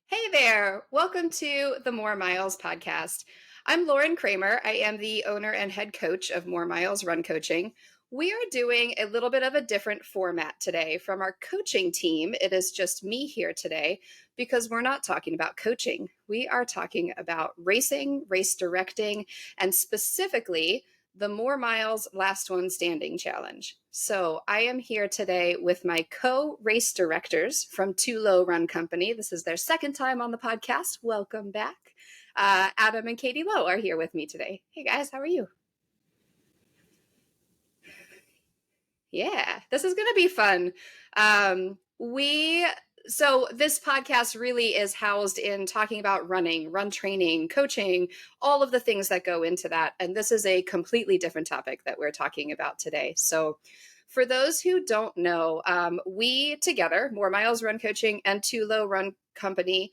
Hey there! Welcome to the More Miles podcast. I'm Lauren Kramer. I am the owner and head coach of More Miles Run Coaching. We are doing a little bit of a different format today from our coaching team. It is just me here today because we're not talking about coaching. We are talking about racing, race directing, and specifically the More Miles Last One Standing Challenge. So I am here today with my co-race directors from Too Low Run Company. This is their second time on the podcast. Welcome back. Adam and Katie Lowe are here with me today. Hey guys, how are you? Yeah, this is going to be fun. So this podcast really is housed in talking about running, run training, coaching, all of the things that go into that. And this is a completely different topic that we're talking about today. So for those who don't know, we together, More Miles Run Coaching and Too Low Run Company,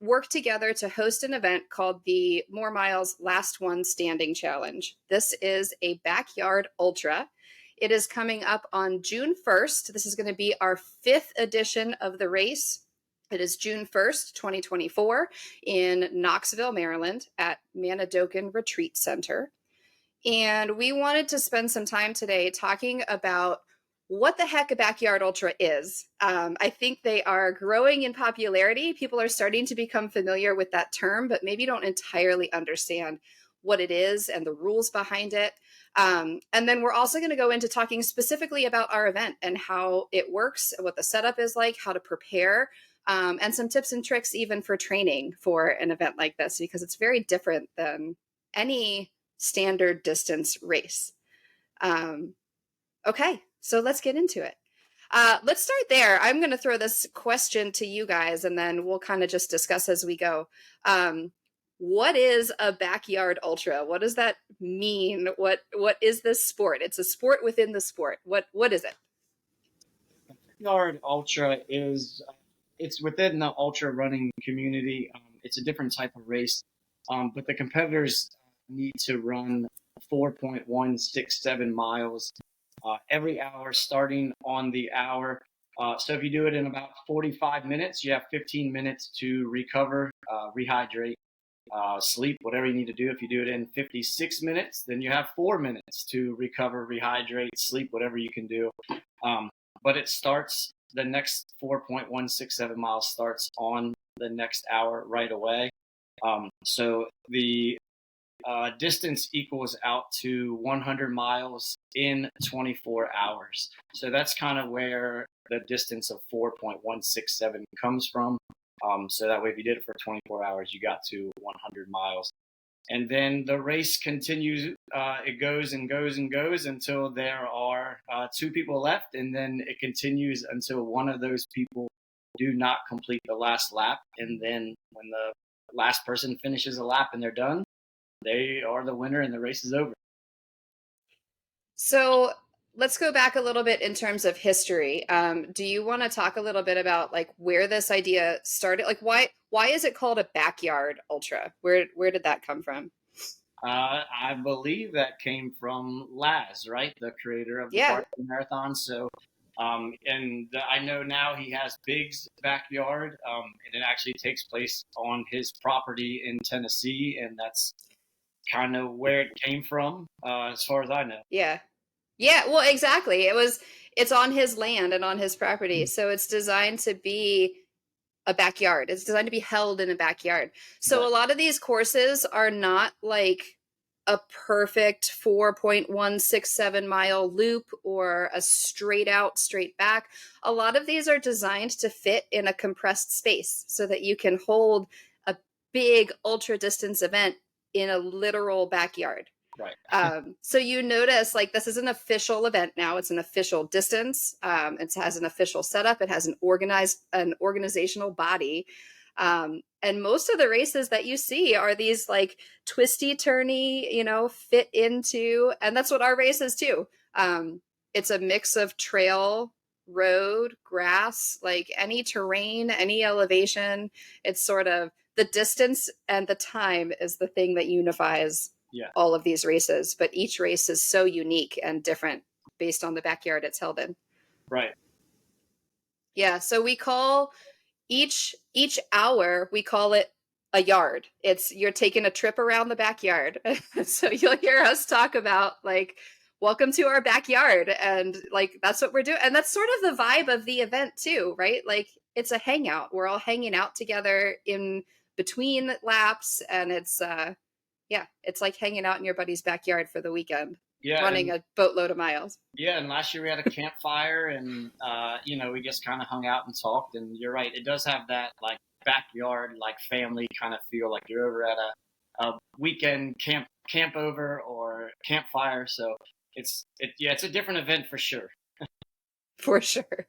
work together to host an event called the More Miles Last One Standing Challenge. This is a backyard ultra. It is coming up on June 1st. This is going to be our fifth edition of the race. It is June 1st, 2024 in Knoxville, Maryland at Manadokan Retreat Center. And we wanted to spend some time today talking about what the heck a backyard ultra is. I think they are growing in popularity. People are starting to become familiar with that term, but maybe don't entirely understand what it is and the rules behind it. And then we're also going to go into talking specifically about our event and how it works, what the setup is like, how to prepare, and some tips and tricks even for training for an event like this, because it's very different than any standard distance race. Okay, so let's get into it. Let's start there. I'm going to throw this question to you guys, and then we'll kind of just discuss as we go. What is a backyard ultra? What does that mean? What is this sport? It's a sport within the sport. What is it? Backyard ultra is it's within the ultra running community. It's a different type of race, but the competitors need to run 4.167 miles every hour, starting on the hour. So if you do it in about 45 minutes, you have 15 minutes to recover, rehydrate, sleep, whatever you need to do. If you do it in 56 minutes, then you have 4 minutes to recover, rehydrate, sleep, whatever you can do. But it starts, the next 4.167 miles starts on the next hour right away. So the distance equals out to 100 miles in 24 hours. So that's kind of where the distance of 4.167 comes from. So that way, if you did it for 24 hours, you got to 100 miles. And then the race continues. It goes and goes and goes until there are two people left. And then it continues until one of those people do not complete the last lap. And then when the last person finishes a lap and they're done, they are the winner and the race is over. So let's go back a little bit in terms of history. Do you want to talk a little bit about like where this idea started? Like why is it called a backyard ultra? Where did that come from? I believe that came from Laz, right? The creator of the Barkley Marathon. So, I know now he has Big's backyard, and it actually takes place on his property in Tennessee, and that's kind of where it came from, as far as I know. Yeah. Yeah, well, exactly. It's on his land and on his property. So it's designed to be a backyard. It's designed to be held in a backyard. So a lot of these courses are not like a perfect 4.167 mile loop or a straight out, straight back. A lot of these are designed to fit in a compressed space so that you can hold a big ultra distance event in a literal backyard. Right. So you notice like this is an official event now. It's an official distance. It has an official setup. It has an organizational body. And most of the races that you see are these like twisty turny, fit into, and that's what our race is too. It's a mix of trail, road, grass, like any terrain, any elevation. It's sort of the distance and the time is the thing that unifies all of these races, but each race is so unique and different based on the backyard it's held in. Right. Yeah. So we call Each hour we call it a yard. It's you're taking a trip around the backyard. So you'll hear us talk about like welcome to our backyard, and like that's what we're doing, and that's sort of the vibe of the event too, right? Like it's a hangout. We're all hanging out together in between laps, and it's yeah, it's like hanging out in your buddy's backyard for the weekend, Yeah, running a boatload of miles. yeah, and last year we had a campfire, and we just kind of hung out and talked. And you're right, it does have that like backyard, like family kind of feel, like you're over at a weekend camp over or campfire. So it's a different event for sure. For sure.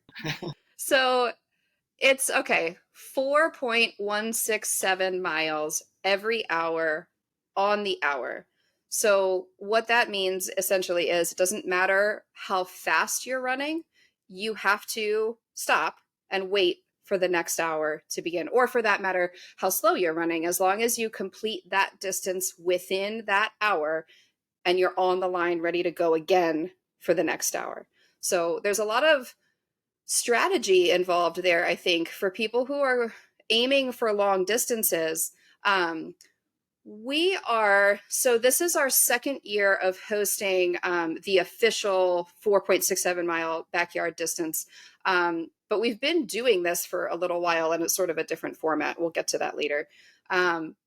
So it's okay, 4.167 miles every hour on the hour. So what that means essentially is it doesn't matter how fast you're running, you have to stop and wait for the next hour to begin, or for that matter, how slow you're running. As long as you complete that distance within that hour and you're on the line ready to go again for the next hour. So there's a lot of strategy involved there, I think, for people who are aiming for long distances. So this is our second year of hosting the official 4.67 mile backyard distance. But we've been doing this for a little while, and it's sort of a different format. We'll get to that later.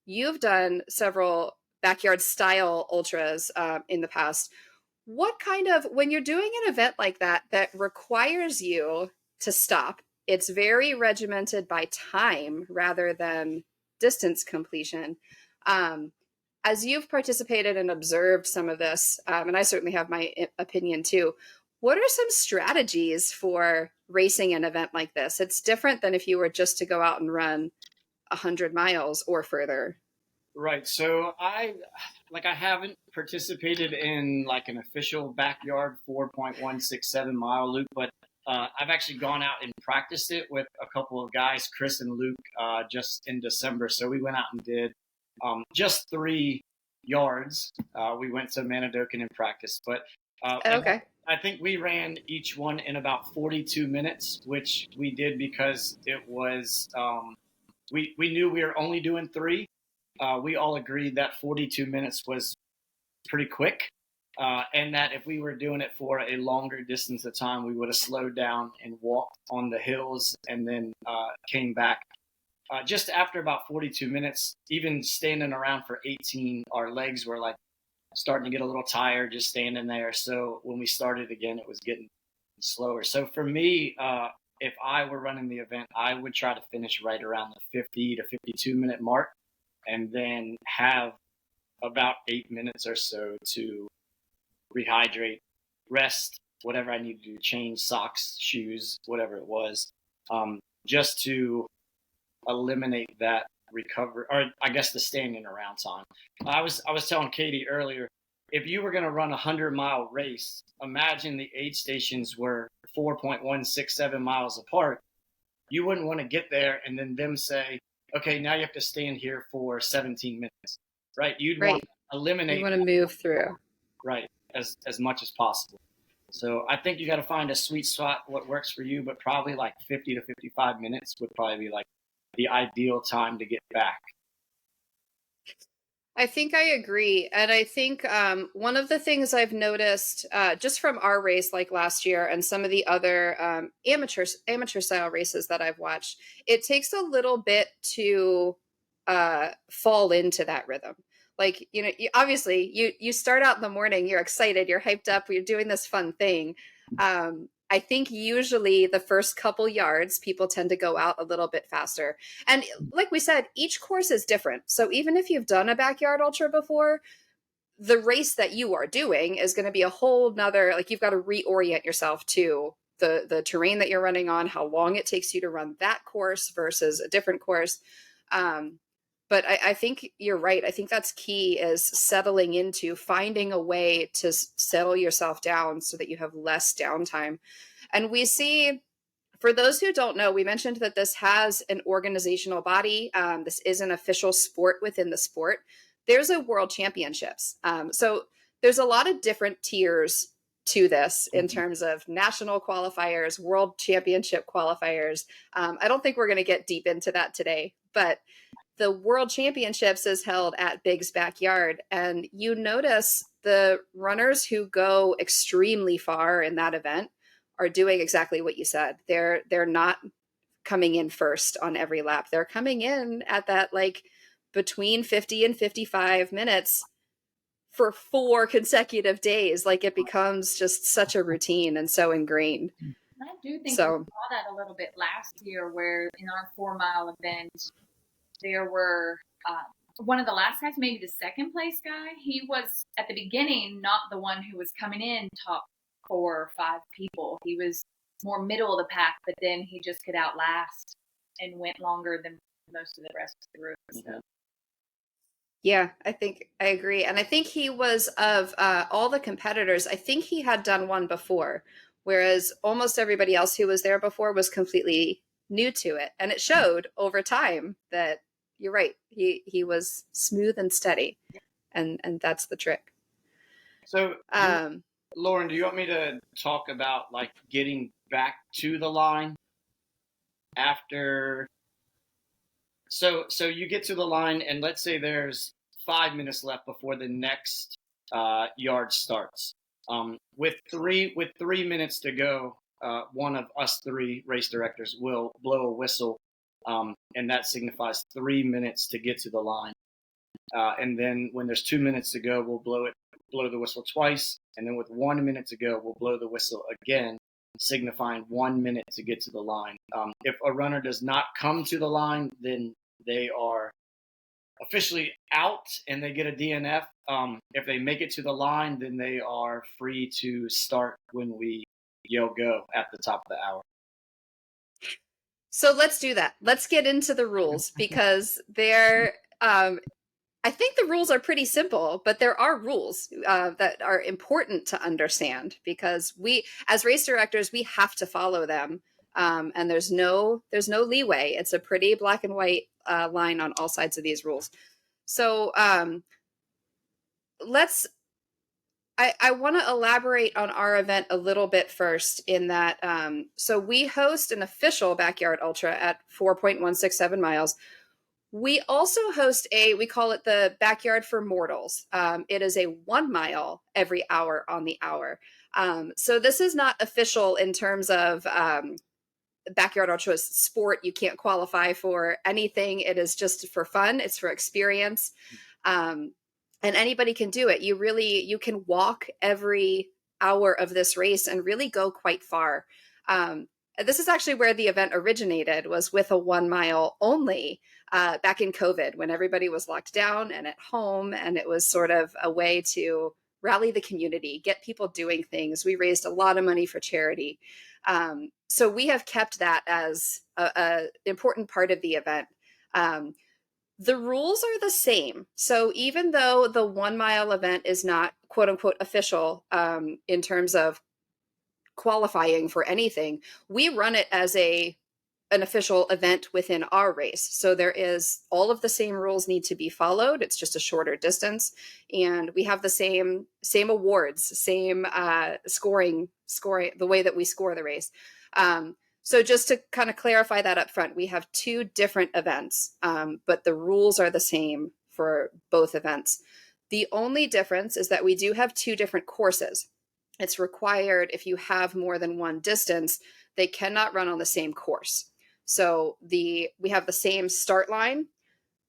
You've done several backyard style ultras in the past. What kind of, when you're doing an event like that requires you to stop, it's very regimented by time rather than distance completion. As you've participated and observed some of this, and I certainly have my opinion too, what are some strategies for racing an event like this? It's different than if you were just to go out and run 100 miles or further. Right. So I haven't participated in like an official backyard 4.167 mile loop, but I've actually gone out and practiced it with a couple of guys, Chris and Luke, just in December. So we went out and did just 3 yards. We went to Manadokin and practiced, but Okay. I think we ran each one in about 42 minutes, which we did because it was we knew we were only doing 3. We all agreed that 42 minutes was pretty quick, and that if we were doing it for a longer distance of time, we would have slowed down and walked on the hills and then came back. Just after about 42 minutes, even standing around for 18, our legs were like starting to get a little tired just standing there. So when we started again, it was getting slower. So for me, if I were running the event, I would try to finish right around the 50 to 52 minute mark, and then have about 8 minutes or so to rehydrate, rest, whatever I need to do, change socks, shoes, whatever it was, just to eliminate that recover, or I guess the standing around time. I was telling Katie earlier, if you were going to run a 100-mile race, imagine the aid stations were 4.167 miles apart. You wouldn't want to get there and then them say, okay, now you have to stand here for 17 minutes, right? You'd want to eliminate. You want to move through. Right, as much as possible. So I think you got to find a sweet spot, what works for you, but probably like 50 to 55 minutes would probably be like the ideal time to get back. I think I agree. And I think one of the things I've noticed just from our race like last year and some of the other amateur style races that I've watched, it takes a little bit to fall into that rhythm. Like, obviously you start out in the morning, you're excited, you're hyped up, you're doing this fun thing. I think usually the first couple yards, people tend to go out a little bit faster. And like we said, each course is different. So even if you've done a backyard ultra before, the race that you are doing is going to be a whole nother, like you've got to reorient yourself to the terrain that you're running on, how long it takes you to run that course versus a different course. But I think you're right. I think that's key, is settling into finding a way to settle yourself down so that you have less downtime. And we see, for those who don't know, we mentioned that this has an organizational body. This is an official sport within the sport. There's a world championships. So there's a lot of different tiers to this in terms of national qualifiers, world championship qualifiers. I don't think we're going to get deep into that today, but the world championships is held at Big's Backyard. And you notice the runners who go extremely far in that event are doing exactly what you said. They're not coming in first on every lap. They're coming in at that like between 50 and 55 minutes for 4 consecutive days. Like it becomes just such a routine and so ingrained. I do think we So saw that a little bit last year, where in our 4-mile event, there were one of the last guys, maybe the second place guy. He was at the beginning not the one who was coming in top 4 or 5 people. He was more middle of the pack, but then he just could outlast and went longer than most of the rest of the group. So. yeah, I agree. And I think he was of all the competitors, I think he had done one before, whereas almost everybody else who was there before was completely new to it. And it showed over time that you're right. He was smooth and steady. And that's the trick. So, Lauren, do you want me to talk about like getting back to the line after? So you get to the line, and let's say there's 5 minutes left before the next yard starts. With 3 minutes to go, one of us 3 race directors will blow a whistle, and that signifies 3 minutes to get to the line. And then when there's 2 minutes to go, we'll blow the whistle twice. And then with 1 minute to go, we'll blow the whistle again, signifying 1 minute to get to the line. If a runner does not come to the line, then they are officially out and they get a DNF. If they make it to the line, then they are free to start when we yell go at the top of the hour. So let's do that. Let's get into the rules because they're I think the rules are pretty simple, but there are rules that are important to understand because we, as race directors, we have to follow them. And there's no leeway. It's a pretty black and white line on all sides of these rules. So I want to elaborate on our event a little bit first in that, so we host an official backyard ultra at 4.167 miles. We also host we call it the Backyard for Mortals. It is a 1 mile every hour on the hour. So this is not official in terms of backyard ultra sport. You can't qualify for anything. It is just for fun. It's for experience. And anybody can do it. You can walk every hour of this race and really go quite far. This is actually where the event originated, was with a 1 mile only back in COVID when everybody was locked down and at home. And it was sort of a way to rally the community, get people doing things. We raised a lot of money for charity. So we have kept that as an important part of the event. The rules are the same. So even though the 1 mile event is not quote unquote official in terms of qualifying for anything, we run it as an official event within our race. So there is all of the same rules need to be followed. It's just a shorter distance. And we have the same awards, same scoring, the way that we score the race. So just to kind of clarify that up front, we have 2 different events, but the rules are the same for both events. The only difference is that we do have 2 different courses. It's required if you have more than one distance, they cannot run on the same course. So we have the same start line.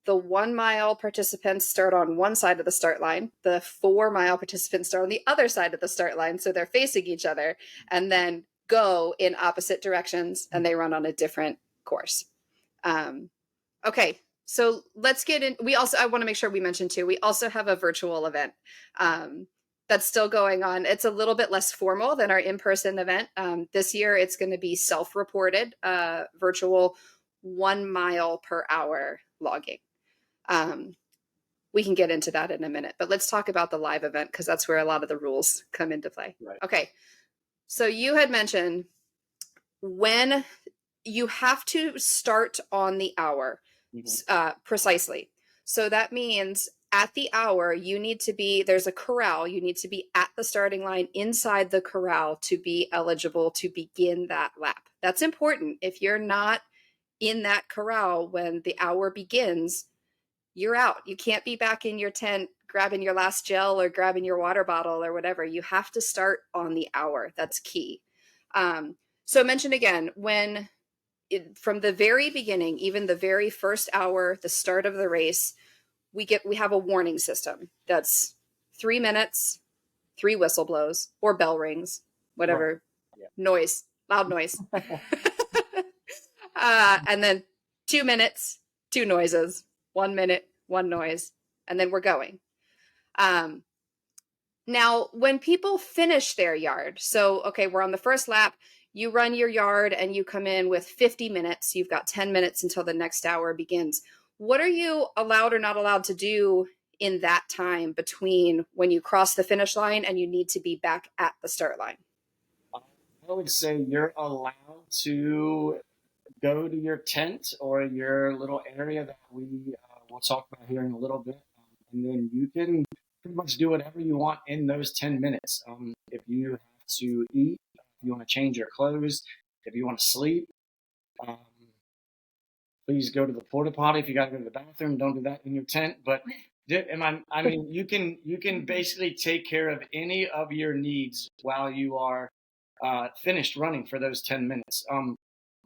The 1 mile participants start on one side of the start line. The 4 mile participants start on the other side of the start line. So they're facing each other and then go in opposite directions and they run on a different course. Okay. So let's get in. I want to make sure we mention too, we also have a virtual event that's still going on. It's a little bit less formal than our in-person event. This year, it's going to be self-reported, virtual 1 mile per hour logging. We can get into that in a minute, but let's talk about the live event because that's where a lot of the rules come into play. Right. Okay. So you had mentioned when you have to start on the hour, precisely. So that means at the hour, you need to be, there's a corral, you need to be at the starting line inside the corral to be eligible to begin that lap. That's important. If you're not in that corral when the hour begins, you're out. You can't be back in your tent grabbing your last gel or grabbing your water bottle or whatever. You have to start on the hour. That's key. So mention again, from the very beginning, even the very first hour, the start of the race, we have a warning system. That's 3 minutes, 3 whistle blows or bell rings, whatever. Right. Yeah. Noise, loud noise. And then 2 minutes, 2 noises, 1 minute, 1 noise, and then we're going. Now, when people finish their yard, so, okay, we're on the first lap, you run your yard and you come in with 50 minutes. You've got 10 minutes until the next hour begins. What are you allowed or not allowed to do in that time between when you cross the finish line and you need to be back at the start line? I would say you're allowed to go to your tent or your little area that we'll talk about here in a little bit, and then you can pretty much do whatever you want in those 10 minutes. If you have to eat, if you want to change your clothes, if you want to sleep, please go to the porta potty. If you got to go to the bathroom, don't do that in your tent. But I mean, you can basically take care of any of your needs while you are finished running for those 10 minutes.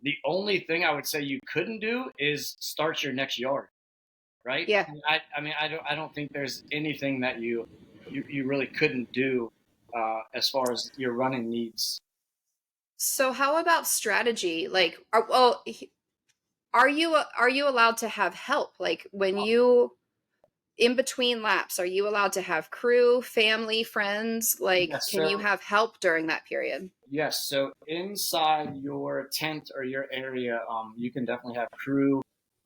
The only thing I would say you couldn't do is start your next yard, right? Yeah. I don't think there's anything that you really couldn't do as far as your running needs. So how about strategy? Like, are you allowed to have help? Like when you in between laps, are you allowed to have crew, family, friends? Like, Yes, can you have help during that period? Yes. So inside your tent or your area, you can definitely have crew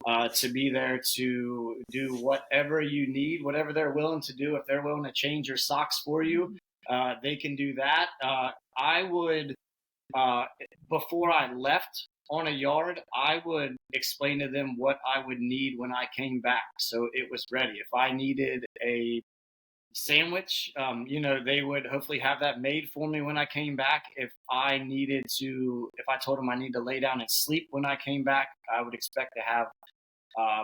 to be there to do whatever you need, whatever they're willing to do. If they're willing to change your socks for you, they can do that. I would, before I left on a yard, I would explain to them what I would need when I came back, so it was ready. If I needed a sandwich, they would hopefully have that made for me when I came back. If I told them I need to lay down and sleep when I came back, I would expect to have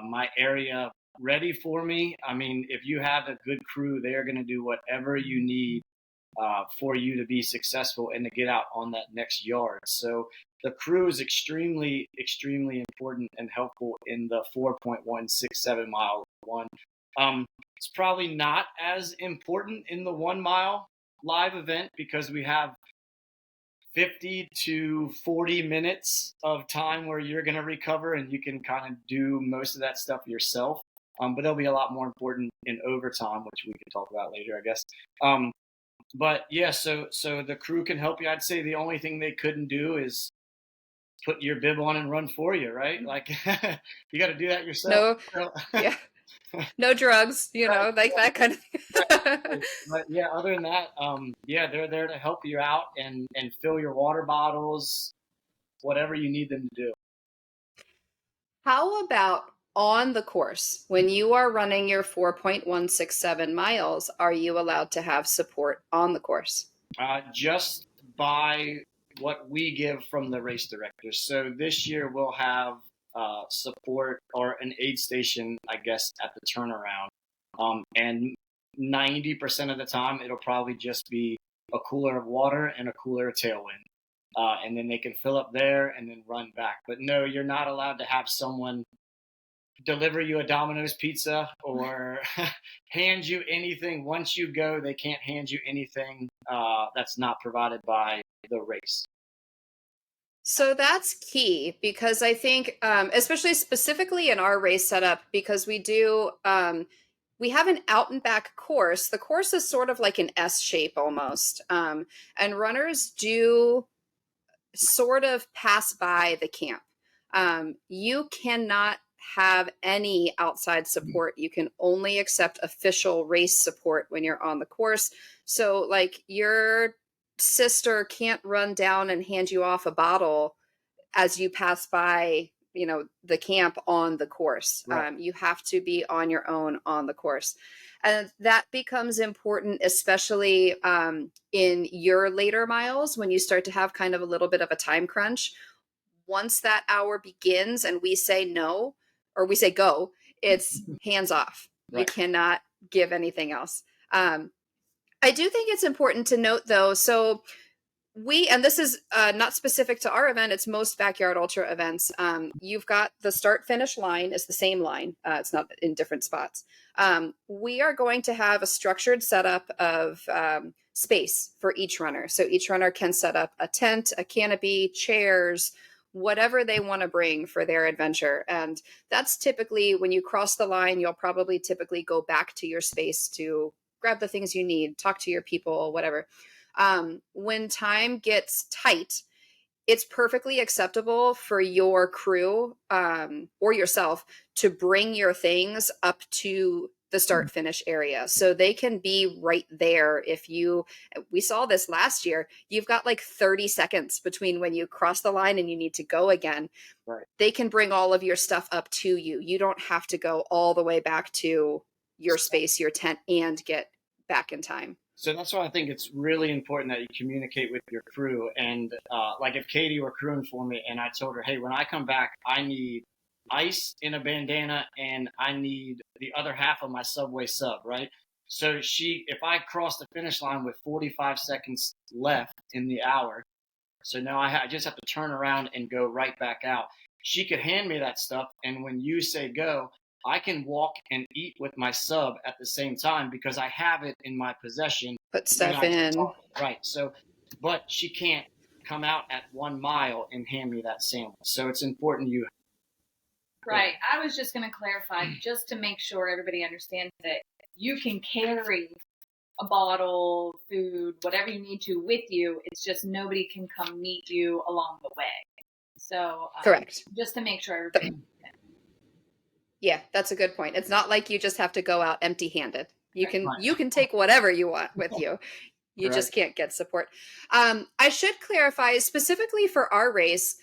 my area ready for me. I mean, if you have a good crew, they're going to do whatever you need for you to be successful and to get out on that next yard. So the crew is extremely, extremely important and helpful in the 4.167 mile one. It's probably not as important in the 1 mile live event because we have 50 to 40 minutes of time where you're going to recover and you can kind of do most of that stuff yourself. But they'll be a lot more important in overtime, which we can talk about later, I guess. But yeah, so the crew can help you. I'd say the only thing they couldn't do is put your bib on and run for you, right? Like you got to do that yourself. No, yeah, no drugs, like that kind of thing. But yeah, other than that, they're there to help you out and fill your water bottles, whatever you need them to do. How about on the course, when you are running your 4.167 miles, are you allowed to have support on the course? Just by what we give from the race directors. So this year we'll have support or an aid station, I guess, at the turnaround. And 90% of the time, it'll probably just be a cooler of water and a cooler of tailwind. And then they can fill up there and then run back. But no, you're not allowed to have someone deliver you a Domino's pizza or hand you anything. Once you go, they can't hand you anything that's not provided by the race. So that's key because I think, especially specifically in our race setup, because we have an out and back course. The course is sort of like an S shape almost. And runners do sort of pass by the camp. You cannot have any outside support. You can only accept official race support when you're on the course. So like your sister can't run down and hand you off a bottle as you pass by, the camp on the course. Right. You have to be on your own on the course. And that becomes important, especially in your later miles when you start to have kind of a little bit of a time crunch. Once that hour begins and we say no, or we say go, it's hands off. You Right. cannot give anything else. I do think it's important to note, though, so and this is not specific to our event, it's most backyard ultra events. You've got the start finish line is the same line. It's not in different spots. We are going to have a structured setup of space for each runner. So each runner can set up a tent, a canopy, chairs, whatever they want to bring for their adventure. And that's typically when you cross the line, you'll probably typically go back to your space to grab the things you need, talk to your people, whatever. When time gets tight, it's perfectly acceptable for your crew or yourself to bring your things up to the start finish area. So they can be right there. We saw this last year, you've got like 30 seconds between when you cross the line and you need to go again. Right. They can bring all of your stuff up to you. You don't have to go all the way back to your space, your tent, and get back in time. So that's why I think it's really important that you communicate with your crew. And like if Katie were crewing for me and I told her, hey, when I come back, I need ice in a bandana and I need the other half of my Subway sub, right? So if I cross the finish line with 45 seconds left in the hour, so now I just have to turn around and go right back out. She could hand me that stuff. And when you say go, I can walk and eat with my sub at the same time because I have it in my possession. Put stuff in. Right. So, but she can't come out at 1 mile and hand me that sandwich. So it's important you. Right. I was just going to clarify just to make sure everybody understands that you can carry a bottle, food, whatever you need to with you. It's just nobody can come meet you along the way. So correct. Just to make sure everybody. Yeah, that's a good point. It's not like you just have to go out empty-handed. You can take whatever you want with you. You just can't get support. I should clarify specifically for our race,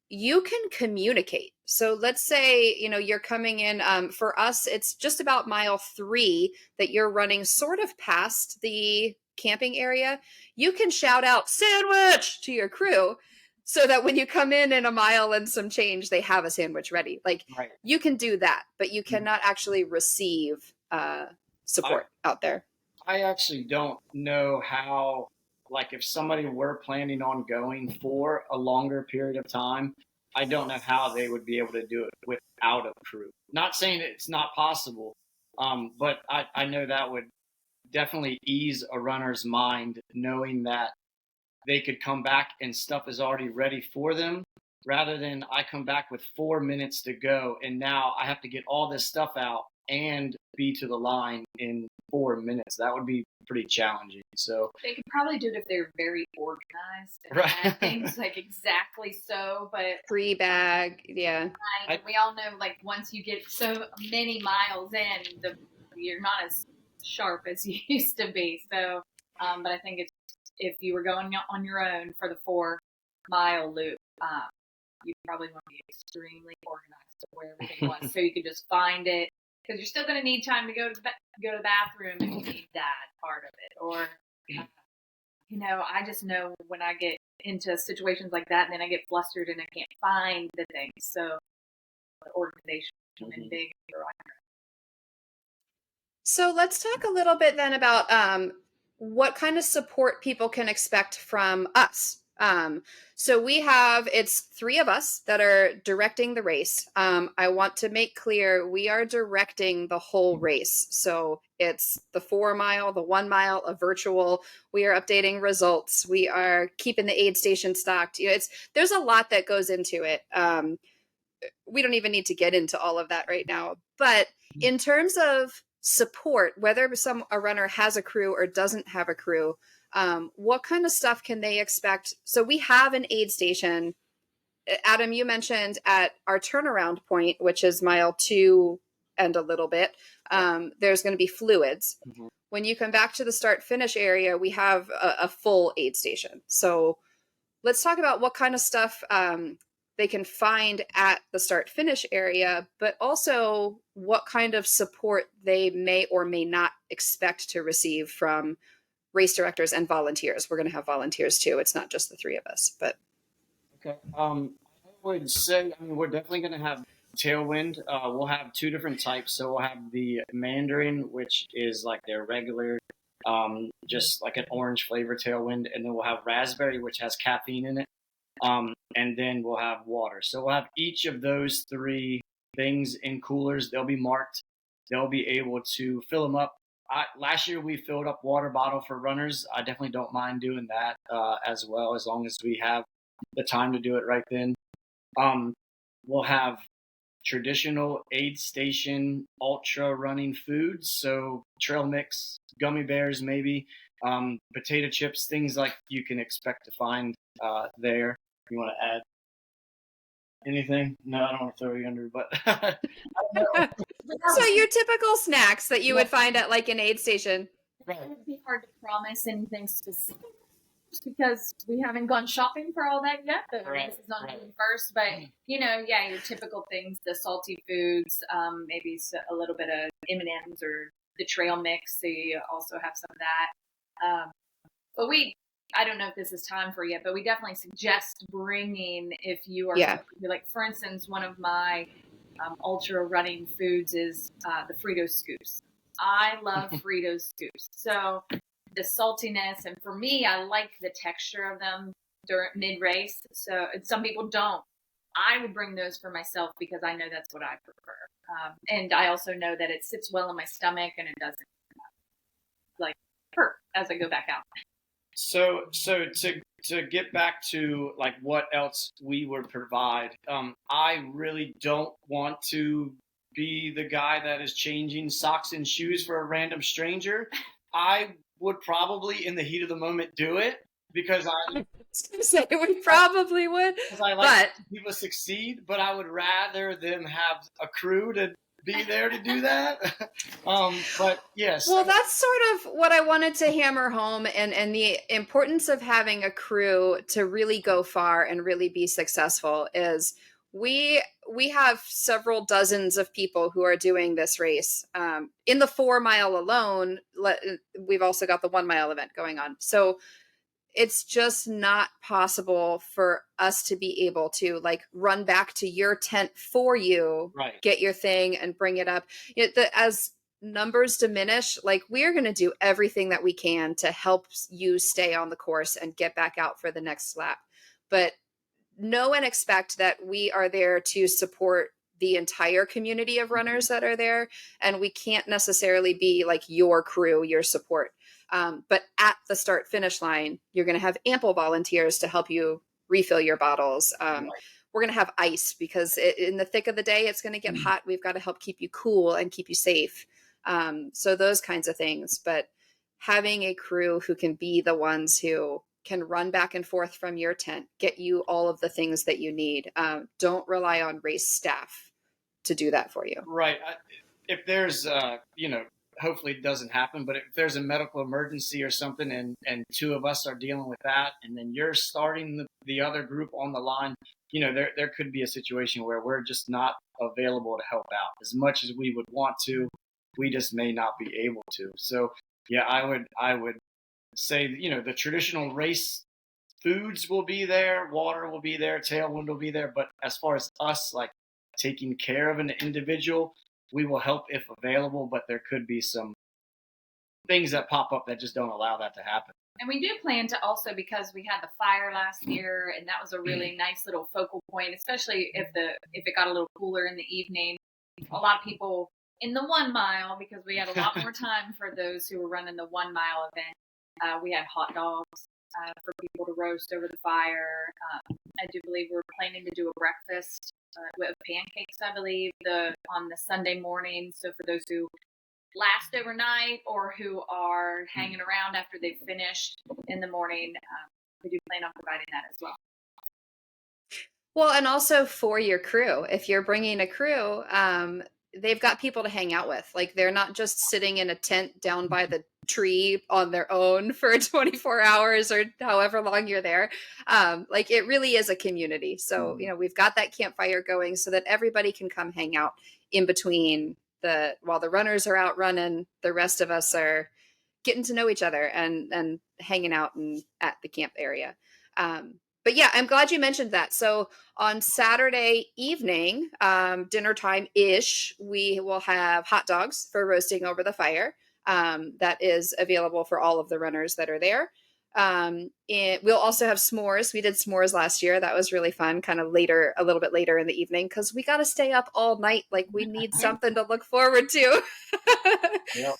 you can communicate. So let's say, you're coming in, for us, it's just about mile 3 that you're running sort of past the camping area. You can shout out sandwich to your crew, so that when you come in a mile and some change, they have a sandwich ready. Like You can do that, but you cannot actually receive support out there. I actually don't know how, like if somebody were planning on going for a longer period of time, I don't know how they would be able to do it without a crew. Not saying it's not possible, but I know that would definitely ease a runner's mind knowing that they could come back and stuff is already ready for them rather than I come back with 4 minutes to go and now I have to get all this stuff out and be to the line in 4 minutes. That would be pretty challenging. So they could probably do it if they're very organized and have things like exactly so, but pre-bag, yeah. We all know like once you get so many miles in, you're not as sharp as you used to be. So, but I think it's if you were going on your own for the 4 mile loop, you probably want to be extremely organized to where everything was, so you could just find it because you're still going to need time to go to the bathroom if you need that part of it. Or, I just know when I get into situations like that, and then I get flustered and I can't find the things. So the organization has been big. So let's talk a little bit then about what kind of support people can expect from us. So it's 3 of us that are directing the race. I want to make clear we are directing the whole race. So it's the 4 mile, the 1 mile, a virtual. We are updating results. We are keeping the aid station stocked. There's a lot that goes into it. We don't even need to get into all of that right now. But in terms of support, whether a runner has a crew or doesn't have a crew, what kind of stuff can they expect? So we have an aid station. Adam, you mentioned at our turnaround point, which is mile 2 and a little bit, there's going to be fluids. Mm-hmm. When you come back to the start finish area, we have a full aid station. So let's talk about what kind of stuff they can find at the start finish area, but also what kind of support they may or may not expect to receive from race directors and volunteers. We're going to have volunteers too. It's not just the three of us, but. Okay. I would say, I mean, we're definitely going to have tailwind. We'll have two different types. So we'll have the Mandarin, which is like their regular, just like an orange flavor tailwind. And then we'll have raspberry, which has caffeine in it. And then we'll have water. So we'll have each of those three things in coolers. They'll be marked. They'll be able to fill them up. Last year we filled up water bottle for runners. I definitely don't mind doing that as well, as long as we have the time to do it right then. We'll have traditional aid station ultra running foods, so trail mix, gummy bears, maybe potato chips, things like you can expect to find there. You want to add anything? No, I don't want to throw you under, but I don't know. So your typical snacks that you would find at like an aid station. It would be hard to promise anything specific because we haven't gone shopping for all that yet. The race is on June 1st, but your typical things, the salty foods, maybe a little bit of M&Ms or the trail mix. So you also have some of that. But I don't know if this is time for yet, but we definitely suggest bringing, if you are like, for instance, one of my ultra running foods is the Frito Scoops. I love Frito Scoops. So the saltiness, and for me, I like the texture of them during mid-race. So some people don't. I would bring those for myself because I know that's what I prefer. And I also know that it sits well in my stomach and it doesn't hurt as I go back out. So to get back to like what else we would provide, I really don't want to be the guy that is changing socks and shoes for a random stranger. I would probably, in the heat of the moment, do it because I say we probably would. Because I like people to succeed, but I would rather them have a crew to be there to do that. But yes. Well, that's sort of what I wanted to hammer home, and the importance of having a crew to really go far and really be successful is we have several dozens of people who are doing this race. In the 4 mile alone, we've also got the 1 mile event going on. So it's just not possible for us to be able to like run back to your tent for you, get your thing and bring it up. As numbers diminish, like we are going to do everything that we can to help you stay on the course and get back out for the next lap. But know and expect that we are there to support the entire community of runners that are there. And we can't necessarily be like your crew, your support. But at the start finish line, you're going to have ample volunteers to help you refill your bottles. We're going to have ice because in the thick of the day, it's going to get hot. We've got to help keep you cool and keep you safe. So those kinds of things. But having a crew who can be the ones who can run back and forth from your tent, get you all of the things that you need. Don't rely on race staff to do that for you. Right. If there's, hopefully it doesn't happen, but if there's a medical emergency or something and two of us are dealing with that, and then you're starting the other group on the line, there could be a situation where we're just not available to help out as much as we would want to. We just may not be able to. So yeah, I would say, the traditional race foods will be there, water will be there, tailwind will be there. But as far as us, like taking care of an individual, we will help if available, but there could be some things that pop up that just don't allow that to happen. And we do plan to also, because we had the fire last year, and that was a really nice little focal point, especially if it got a little cooler in the evening. A lot of people in the 1 mile, because we had a lot more time for those who were running the 1 mile event. We had hot dogs for people to roast over the fire. I do believe we're planning to do a breakfast with pancakes, I believe, on the Sunday morning. So for those who last overnight or who are hanging around after they've finished in the morning, we do plan on providing that as well. Well, and also for your crew, if you're bringing a crew, they've got people to hang out with. Like they're not just sitting in a tent down by the tree on their own for 24 hours or however long you're there. Like it really is a community. So, we've got that campfire going so that everybody can come hang out in between while the runners are out running, the rest of us are getting to know each other and hanging out at the camp area. But yeah, I'm glad you mentioned that. So on Saturday evening, dinner time ish, we will have hot dogs for roasting over the fire. That is available for all of the runners that are there. We'll also have s'mores. We did s'mores last year. That was really fun, kind of later, a little bit later in the evening, because we got to stay up all night. Like we need something to look forward to. Yep.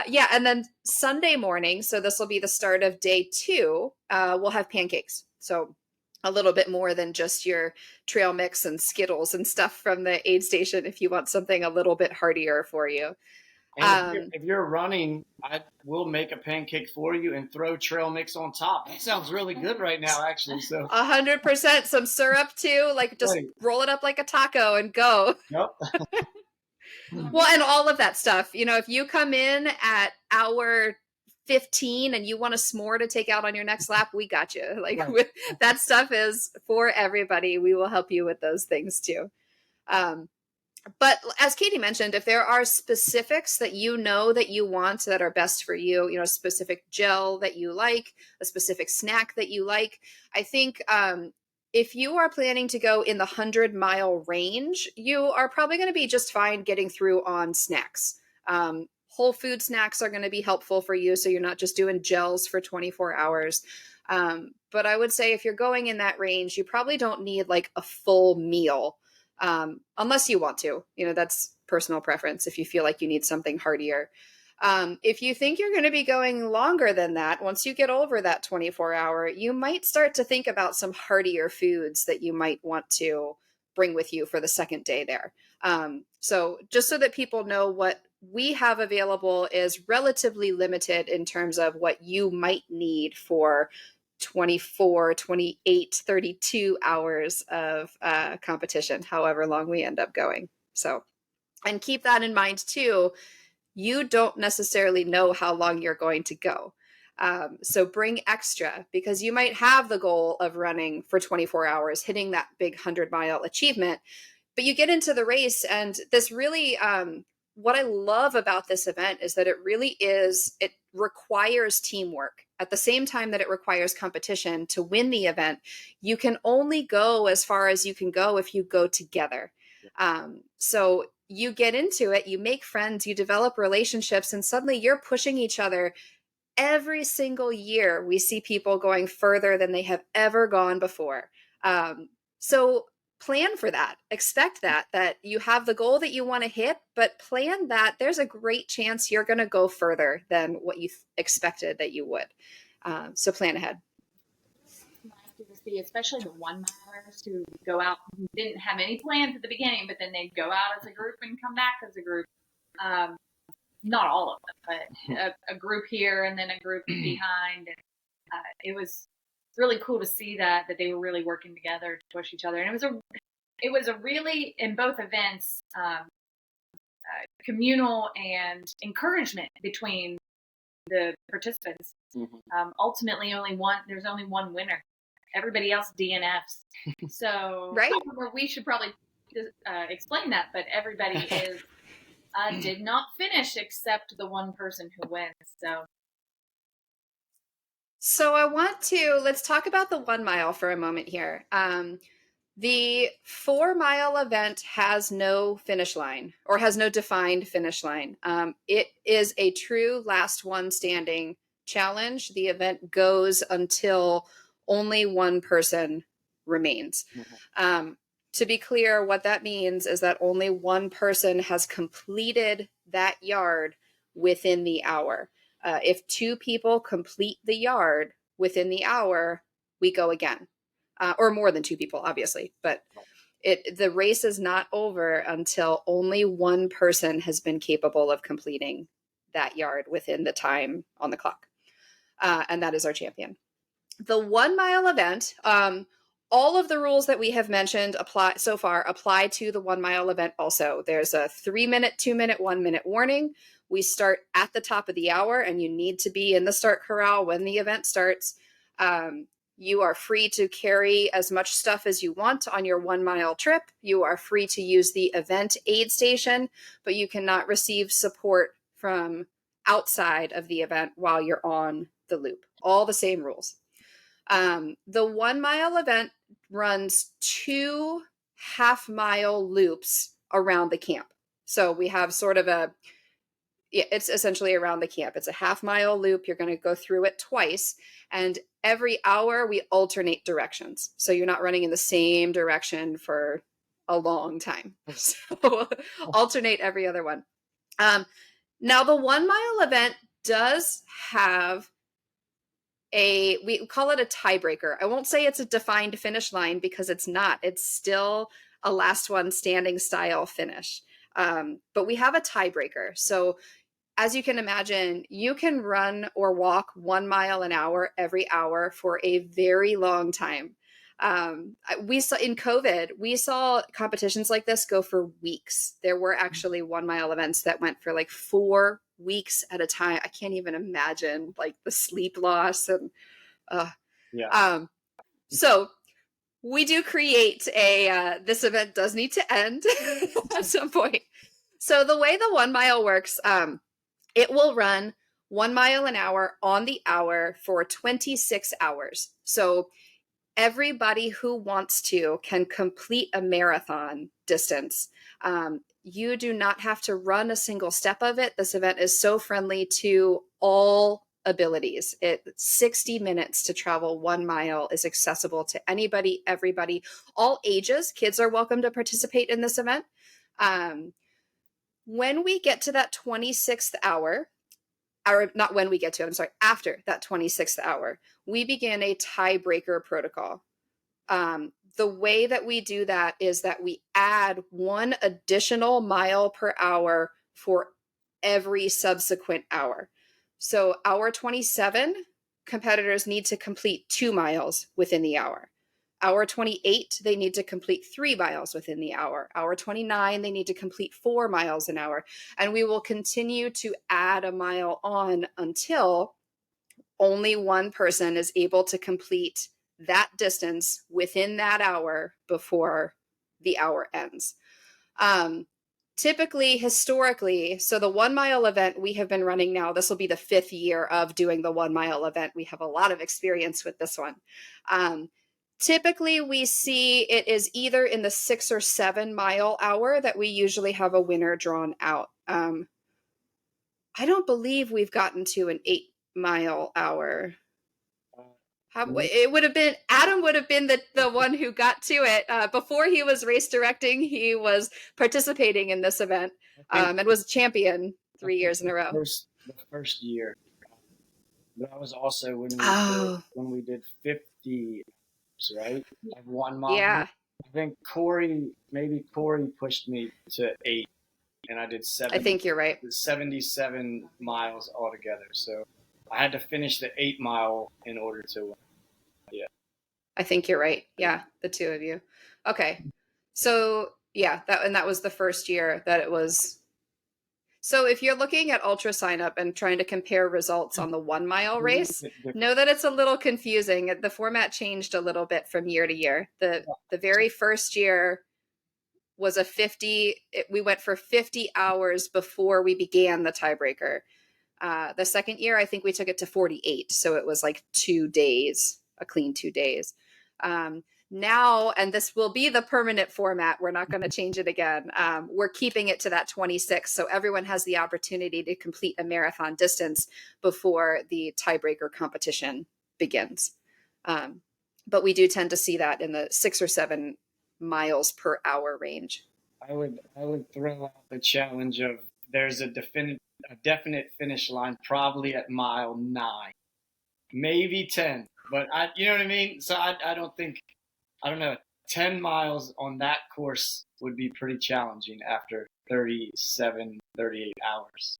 Yeah, and then Sunday morning, so this will be the start of day 2, we'll have pancakes. So a little bit more than just your trail mix and Skittles and stuff from the aid station if you want something a little bit heartier for you. And if you're running, I will make a pancake for you and throw trail mix on top. That sounds really good right now, actually. So 100%, some syrup too, like just roll it up like a taco and go. Yep. Well, and all of that stuff, if you come in at hour 15 and you want a s'more to take out on your next lap, we got you. Like that stuff is for everybody. We will help you with those things too. But as Katie mentioned, if there are specifics that that you want that are best for you, a specific gel that you like, a specific snack that you like, I think if you are planning to go in the 100-mile range, you are probably going to be just fine getting through on snacks. Whole food snacks are going to be helpful for you, so you're not just doing gels for 24 hours. But I would say if you're going in that range, you probably don't need like a full meal, unless you want to. That's personal preference if you feel like you need something heartier. If you think you're going to be going longer than that, once you get over that 24-hour, you might start to think about some heartier foods that you might want to bring with you for the second day there. So just so that people know, what we have available is relatively limited in terms of what you might need for 24, 28, 32 hours of competition, however long we end up going. So, and keep that in mind too. You don't necessarily know how long you're going to go. So bring extra, because you might have the goal of running for 24 hours, hitting that big 100-mile achievement, but you get into the race and this really, what I love about this event is that it requires teamwork. At the same time that it requires competition to win the event, you can only go as far as you can go if you go together. So you get into it, you make friends, you develop relationships, and suddenly you're pushing each other. Every single year, we see people going further than they have ever gone before. So plan for that. Expect that you have the goal that you want to hit, but plan that there's a great chance you're going to go further than what you expected that you would. So plan ahead. To see, especially the 1-milers who go out, who didn't have any plans at the beginning, but then they go out as a group and come back as a group. Not all of them, but a group here and then a group behind. And it was really cool to see that they were really working together to push each other. And it was a really, in both events, communal and encouragement between the participants. Ultimately, there's only one winner. Everybody else DNFs. So right. We should probably explain that, but everybody did not finish except the one person who wins. So let's talk about the 1 mile for a moment here. The 4-mile event has no finish line, or has no defined finish line. It is a true last one standing challenge. The event goes until only one person remains. To be clear, what that means is that only one person has completed that yard within the hour. If 2 people complete the yard within the hour, we go again. Or more than 2 people, obviously. But the race is not over until only one person has been capable of completing that yard within the time on the clock. And that is our champion. The 1-mile event, all of the rules that we have mentioned apply to the 1-mile event also. There's a 3-minute, 2-minute, 1-minute warning. We start at the top of the hour, and you need to be in the start corral when the event starts. You are free to carry as much stuff as you want on your 1 mile trip. You are free to use the event aid station, but you cannot receive support from outside of the event while you're on the loop. All the same rules. The 1 mile event runs 2 half-mile loops around the camp. So we have sort of it's essentially around the camp. It's a half-mile loop. You're going to go through it twice. And every hour we alternate directions. So you're not running in the same direction for a long time. So alternate every other one. Now the 1 mile event does have we call it a tiebreaker. I won't say it's a defined finish line because it's not. It's still a last one standing style finish. But we have a tiebreaker. So as you can imagine, you can run or walk 1 mile an hour every hour for a very long time. We saw in COVID, we saw competitions like this go for weeks. There were actually 1 mile events that went for like 4 weeks at a time. I can't even imagine like the sleep loss and so we do create this event does need to end at some point. So the way the 1 mile works, it will run 1 mile an hour on the hour for 26 hours. So everybody who wants to can complete a marathon distance. You do not have to run a single step of it. This event is so friendly to all abilities. 60 minutes to travel 1 mile is accessible to anybody, everybody, all ages. Kids are welcome to participate in this event. When we get to that 26th hour, or not when we get to it, I'm sorry, after that 26th hour, we begin a tiebreaker protocol. The way that we do that is that we add 1 additional mile per hour for every subsequent hour. So hour 27, competitors need to complete 2 miles within the hour. Hour 28, they need to complete 3 miles within the hour. Hour 29, they need to complete 4 miles an hour. And we will continue to add a mile on until only one person is able to complete that distance within that hour before the hour ends. Typically, historically, so the 1 mile event we have been running now, this will be the 5th year of doing the 1 mile event. We have a lot of experience with this one. Typically, we see it is either in the 6 or 7 mile hour that we usually have a winner drawn out. I don't believe we've gotten to an 8 mile hour. It would have been Adam would have been the one who got to it before he was race directing. He was participating in this event and was champion 3 years in a row. The first year, but I was also when we did 50, right? Of 1 mile. Yeah. I think Corey pushed me to 8, and I did 7. I think you're right. 77 miles altogether. So I had to finish the 8 mile in order to win. Yeah. I think you're right. Yeah, the two of you. Okay. So yeah, that was the first year that it was. So if you're looking at ultra sign up and trying to compare results on the 1 mile race, know that it's a little confusing. The format changed a little bit from year to year. The very first year was a 50. We went for 50 hours before we began the tiebreaker. The second year, I think we took it to 48. So it was like 2 days, a clean 2 days. Now, and this will be the permanent format, we're not going to change it again. We're keeping it to that 26. So everyone has the opportunity to complete a marathon distance before the tiebreaker competition begins. But we do tend to see that in the 6 or 7 miles per hour range. I would throw out the challenge of there's a definite finish line probably at mile 9, maybe 10, but you know what I mean? So I don't know, 10 miles on that course would be pretty challenging after 37, 38 hours.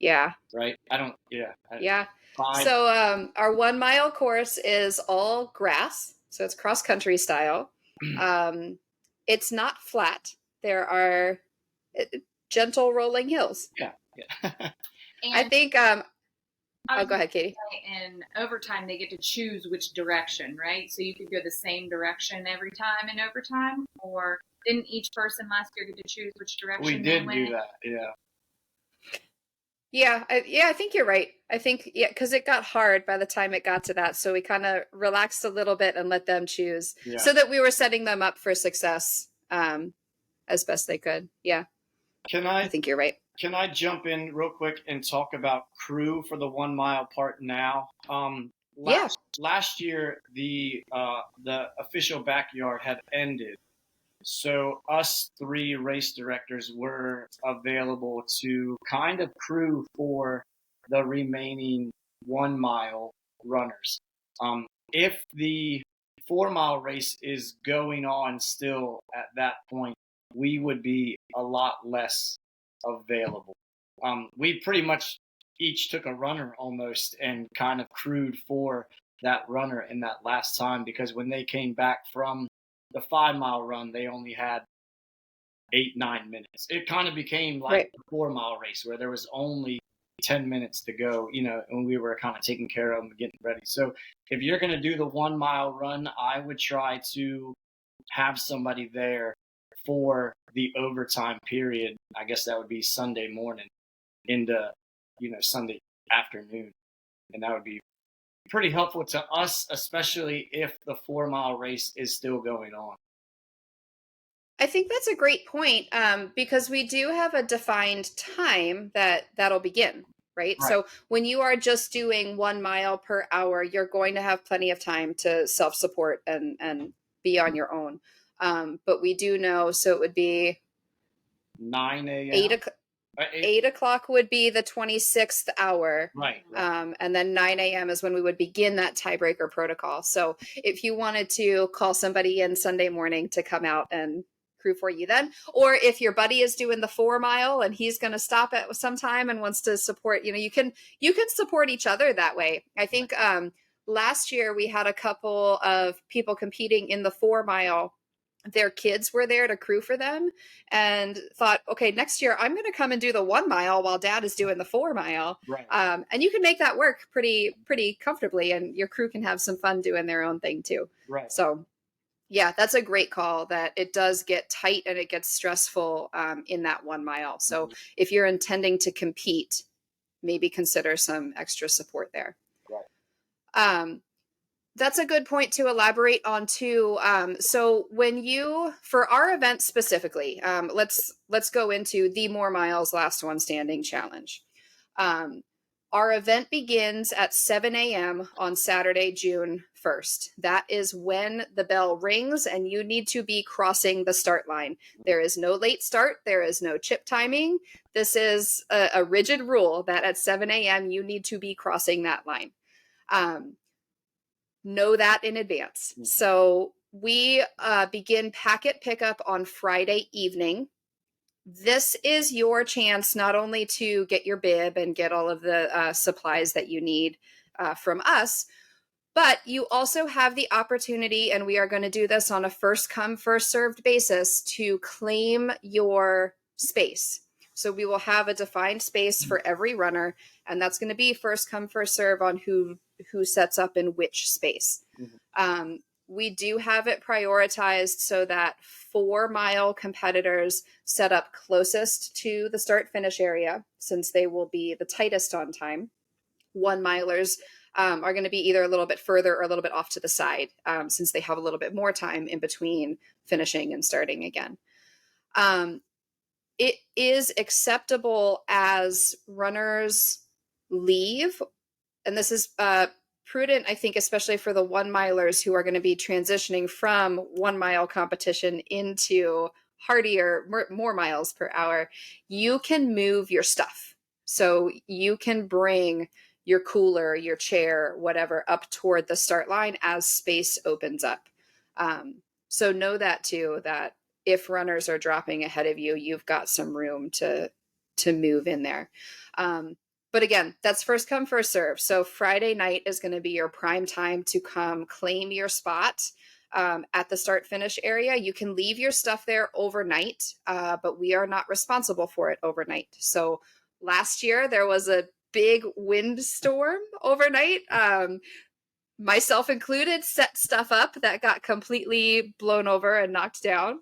Yeah. Right? Yeah. So our 1 mile course is all grass. So it's cross country style. It's not flat. gentle rolling hills. Yeah. I And think, I oh, was go ahead, Katie. gonna say, in overtime, they get to choose which direction, right? So you could go the same direction every time in overtime, or didn't each person last year get to choose which direction We they did went? do that. Yeah. Yeah, I think you're right. I think, yeah, because it got hard by the time it got to that. So we kind of relaxed a little bit and let them choose Yeah. so that we were setting them up for success as best they could. Yeah, Can I I think you're right. can I jump in real quick and talk about crew for the 1 mile part now? Yeah. Last year the official backyard had ended, so us three race directors were available to kind of crew for the remaining 1 mile runners. If the 4 mile race is going on still at that point, we would be a lot less available. We pretty much each took a runner almost and kind of crewed for that runner in that last time, because when they came back from the 5 mile run, they only had 8, 9 minutes. It kind of became like Right. the 4 mile race where there was only 10 minutes to go, and we were kind of taking care of them, getting ready. So if you're going to do the 1 mile run, I would try to have somebody there for the overtime period. I guess that would be Sunday morning into, Sunday afternoon. And that would be pretty helpful to us, especially if the 4 mile race is still going on. I think that's a great point because we do have a defined time that'll begin, right? Right. So when you are just doing 1 mile per hour, you're going to have plenty of time to self-support and be on your own. But we do know, so it would be 9 a.m. 8 o'clock would be the 26th hour. Right. And then 9 a.m. is when we would begin that tiebreaker protocol. So if you wanted to call somebody in Sunday morning to come out and crew for you then, or if your buddy is doing the 4 mile and he's going to stop at some time and wants to support, you can support each other that way. I think last year we had a couple of people competing in the 4 mile. Their kids were there to crew for them and thought, okay, next year I'm going to come and do the 1 mile while dad is doing the 4 mile. Right. And you can make that work pretty comfortably, and your crew can have some fun doing their own thing too. Right. So yeah, that's a great call, that it does get tight and it gets stressful in that 1 mile. So if you're intending to compete, maybe consider some extra support there. Right. That's a good point to elaborate on too. So for our event specifically, let's go into the More Miles Last One Standing challenge. Our event begins at 7 a.m. on Saturday, June 1st. That is when the bell rings and you need to be crossing the start line. There is no late start. There is no chip timing. This is a rigid rule that at 7 a.m. you need to be crossing that line. Know that in advance. So we begin packet pickup on Friday evening. This is your chance not only to get your bib and get all of the supplies that you need from us, but you also have the opportunity, and we are going to do this on a first come, first served basis, to claim your space. So we will have a defined space for every runner, and that's going to be first come, first serve on who sets up in which space. We do have it prioritized so that 4 mile competitors set up closest to the start finish area, since they will be the tightest on time. 1 milers are going to be either a little bit further or a little bit off to the side, since they have a little bit more time in between finishing and starting again. It is acceptable as runners leave, and this is prudent, I think, especially for the 1 milers who are going to be transitioning from 1 mile competition into hardier, more miles per hour. You can move your stuff. So you can bring your cooler, your chair, whatever, up toward the start line as space opens up. So know that too, that if runners are dropping ahead of you, you've got some room to move in there. But again, that's first come, first serve. So Friday night is going to be your prime time to come claim your spot. at the start finish area. You can leave your stuff there overnight, but we are not responsible for it overnight. So last year there was a big windstorm overnight. Myself included, set stuff up that got completely blown over and knocked down.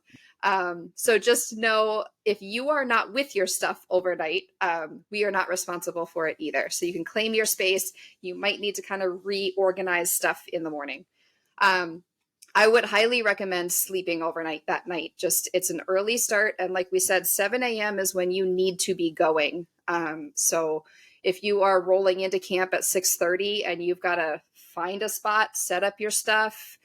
So just know if you are not with your stuff overnight, we are not responsible for it either. So you can claim your space. You might need to kind of reorganize stuff in the morning. I would highly recommend sleeping overnight that night. Just it's an early start. And like we said, 7 a.m. is when you need to be going. So if you are rolling into camp at 6:30 and you've got to find a spot, set up your stuff,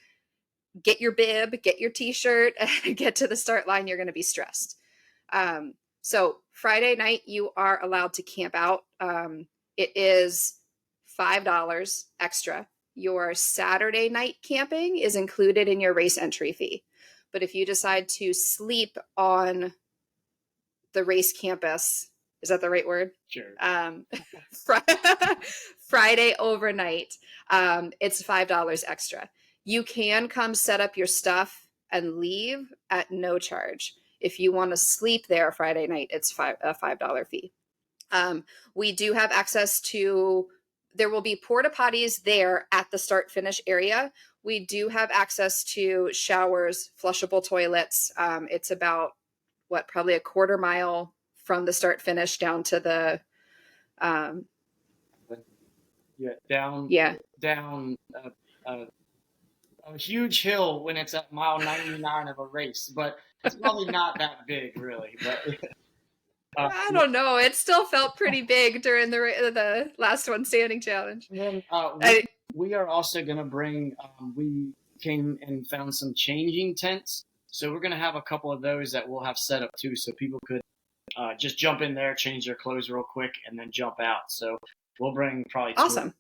get your bib, get your t-shirt, and get to the start line, you're going to be stressed. So Friday night, you are allowed to camp out. It is $5 extra. Your Saturday night camping is included in your race entry fee. But if you decide to sleep on the race campus, is that the right word? Sure. Friday overnight, it's $5 extra. You can come set up your stuff and leave at no charge. If you want to sleep there Friday night, it's a $5 fee. We do have access to, there will be porta potties there at the start finish area. We do have access to showers, flushable toilets. It's about probably a quarter mile from the start finish down to the down a huge hill when it's at mile 99 of a race, but it's probably not that big really. But I don't know. It still felt pretty big during the last one standing challenge. And we are also going to bring, we came and found some changing tents. So we're going to have a couple of those that we'll have set up too. So people could just jump in there, change their clothes real quick, and then jump out. So we'll bring probably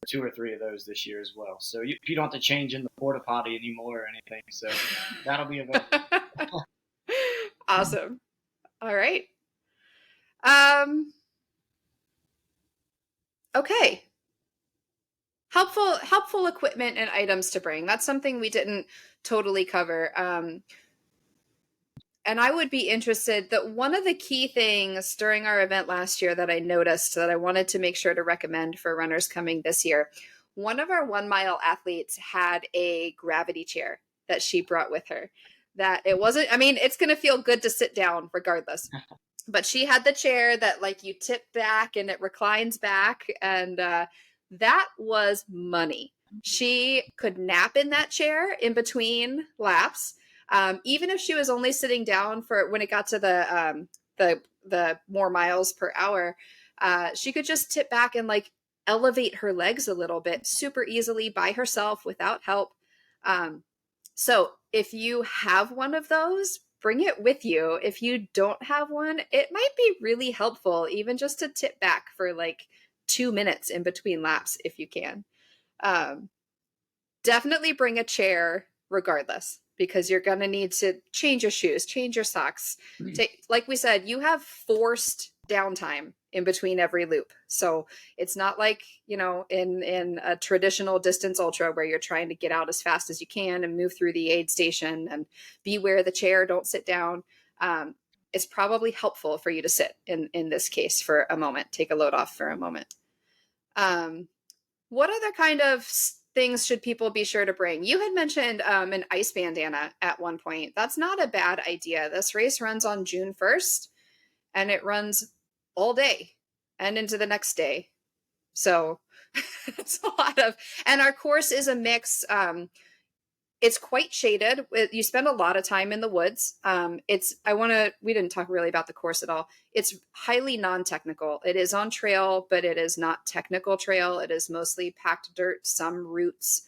two or three of those this year as well. So you don't have to change in the porta potty anymore or anything. So that'll be available. Awesome. All right. Okay. Helpful equipment and items to bring. That's something we didn't totally cover. And I would be interested that one of the key things during our event last year that I noticed that I wanted to make sure to recommend for runners coming this year, one of our 1 mile athletes had a gravity chair that she brought with her. That it wasn't, I mean, it's going to feel good to sit down regardless. But she had the chair that like you tip back and it reclines back. And that was money. She could nap in that chair in between laps. Even if she was only sitting down for when it got to the more miles per hour, she could just tip back and like elevate her legs a little bit super easily by herself without help. So if you have one of those, bring it with you. If you don't have one, it might be really helpful, even just to tip back for like 2 minutes in between laps if you can. Definitely bring a chair regardless, because you're going to need to change your shoes, change your socks. Like we said, you have forced downtime in between every loop. So it's not like, you know, in a traditional distance ultra where you're trying to get out as fast as you can and move through the aid station and beware the chair, don't sit down. It's probably helpful for you to sit in this case for a moment, take a load off for a moment. What other kind of things should people be sure to bring? You had mentioned an ice bandana at one point. That's not a bad idea. This race runs on June 1st and it runs all day and into the next day. So it's a lot of, and our course is a mix. It's quite shaded. You spend a lot of time in the woods. We didn't talk really about the course at all. It's highly non-technical. It is on trail, but it is not technical trail. It is mostly packed dirt, some roots.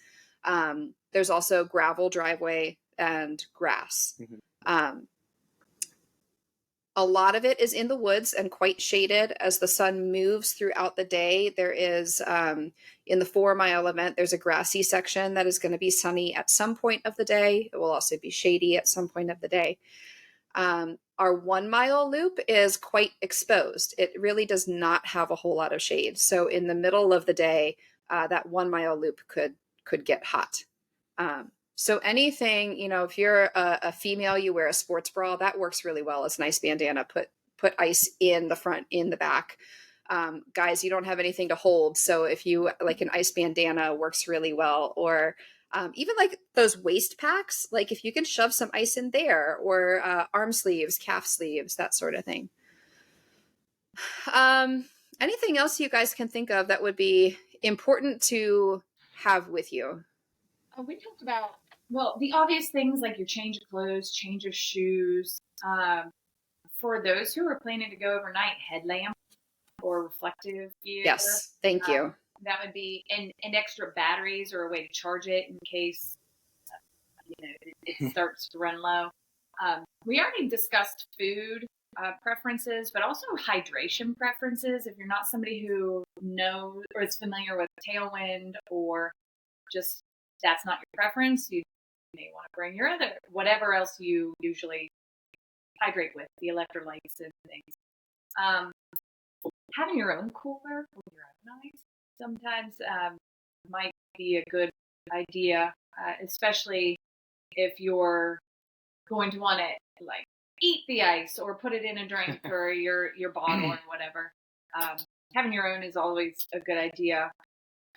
There's also gravel driveway and grass. Mm-hmm. A lot of it is in the woods and quite shaded as the sun moves throughout the day. There is, in the 4 mile event, there's a grassy section that is going to be sunny at some point of the day. It will also be shady at some point of the day. Our 1 mile loop is quite exposed. It really does not have a whole lot of shade. So in the middle of the day, that 1 mile loop could get hot. So anything, if you're a female, you wear a sports bra, that works really well as an ice bandana. Put ice in the front, in the back. Guys, you don't have anything to hold. So if you like, an ice bandana works really well. Or even like those waist packs, like if you can shove some ice in there, or arm sleeves, calf sleeves, that sort of thing. Anything else you guys can think of that would be important to have with you? We talked about, well, the obvious things like your change of clothes, change of shoes. For those who are planning to go overnight, headlamp or reflective gear. Yes, thank you. That would be, and extra batteries or a way to charge it in case it starts to run low. We already discussed food preferences, but also hydration preferences. If you're not somebody who knows or is familiar with Tailwind, or just that's not your preference, you may want to bring your other, whatever else you usually hydrate with, the electrolytes and things. Having your own cooler with your own ice sometimes might be a good idea, especially if you're going to want to like eat the ice or put it in a drink or your bottle or whatever. Having your own is always a good idea.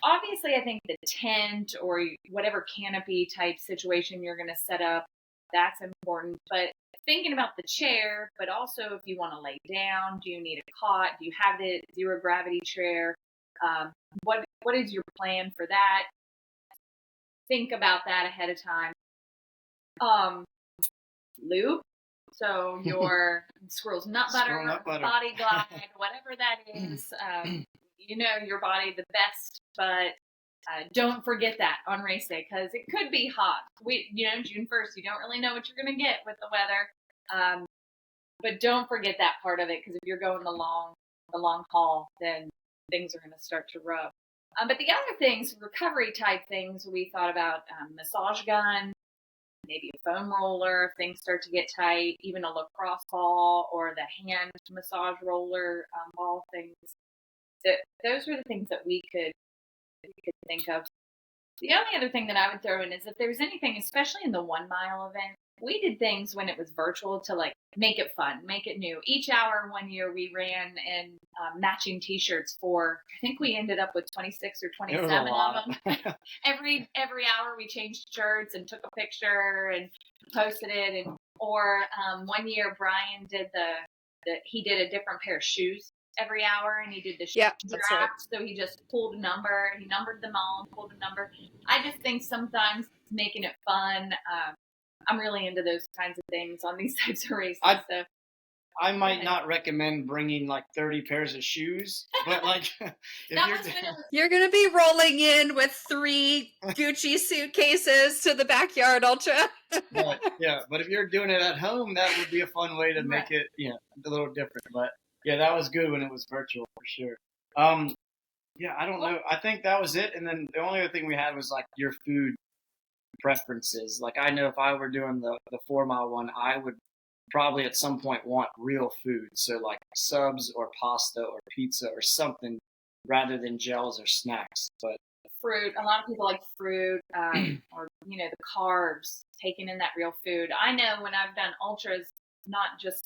Obviously, I think the tent or whatever canopy type situation you're going to set up, that's important. But thinking about the chair, but also if you want to lay down, do you need a cot? Do you have the zero gravity chair? What is your plan for that? Think about that ahead of time. Lube. So your squirrel's nut butter, body glide, whatever that is. Your body the best, but don't forget that on race day, because it could be hot. June 1st, you don't really know what you're going to get with the weather. But don't forget that part of it, because if you're going the long haul, then things are going to start to rub. But the other things, recovery type things, we thought about massage gun, maybe a foam roller if things start to get tight, even a lacrosse ball or the hand massage roller ball things. Those are the things that we could think of. The only other thing that I would throw in is if there's anything, especially in the 1 mile event, we did things when it was virtual to like make it fun, make it new. Each hour one year we ran in matching T-shirts for, I think we ended up with 26 or 27 of them. every hour we changed shirts and took a picture and posted it. Or 1 year Brian did he did a different pair of shoes every hour, and he did the draft. Right. So he just pulled a number, he numbered them all and pulled a number. I just think sometimes making it fun. I'm really into those kinds of things on these types of races. I might not recommend bringing like 30 pairs of shoes, but like you're going to be rolling in with 3 Gucci suitcases to the backyard ultra. but if you're doing it at home, that would be a fun way to make it, a little different. But yeah, that was good when it was virtual for sure. I don't know. I think that was it. And then the only other thing we had was like your food preferences. Like I know if I were doing the 4 mile one, I would probably at some point want real food. So like subs or pasta or pizza or something rather than gels or snacks. But fruit, a lot of people like fruit, or the carbs, taking in that real food. I know when I've done ultras, not just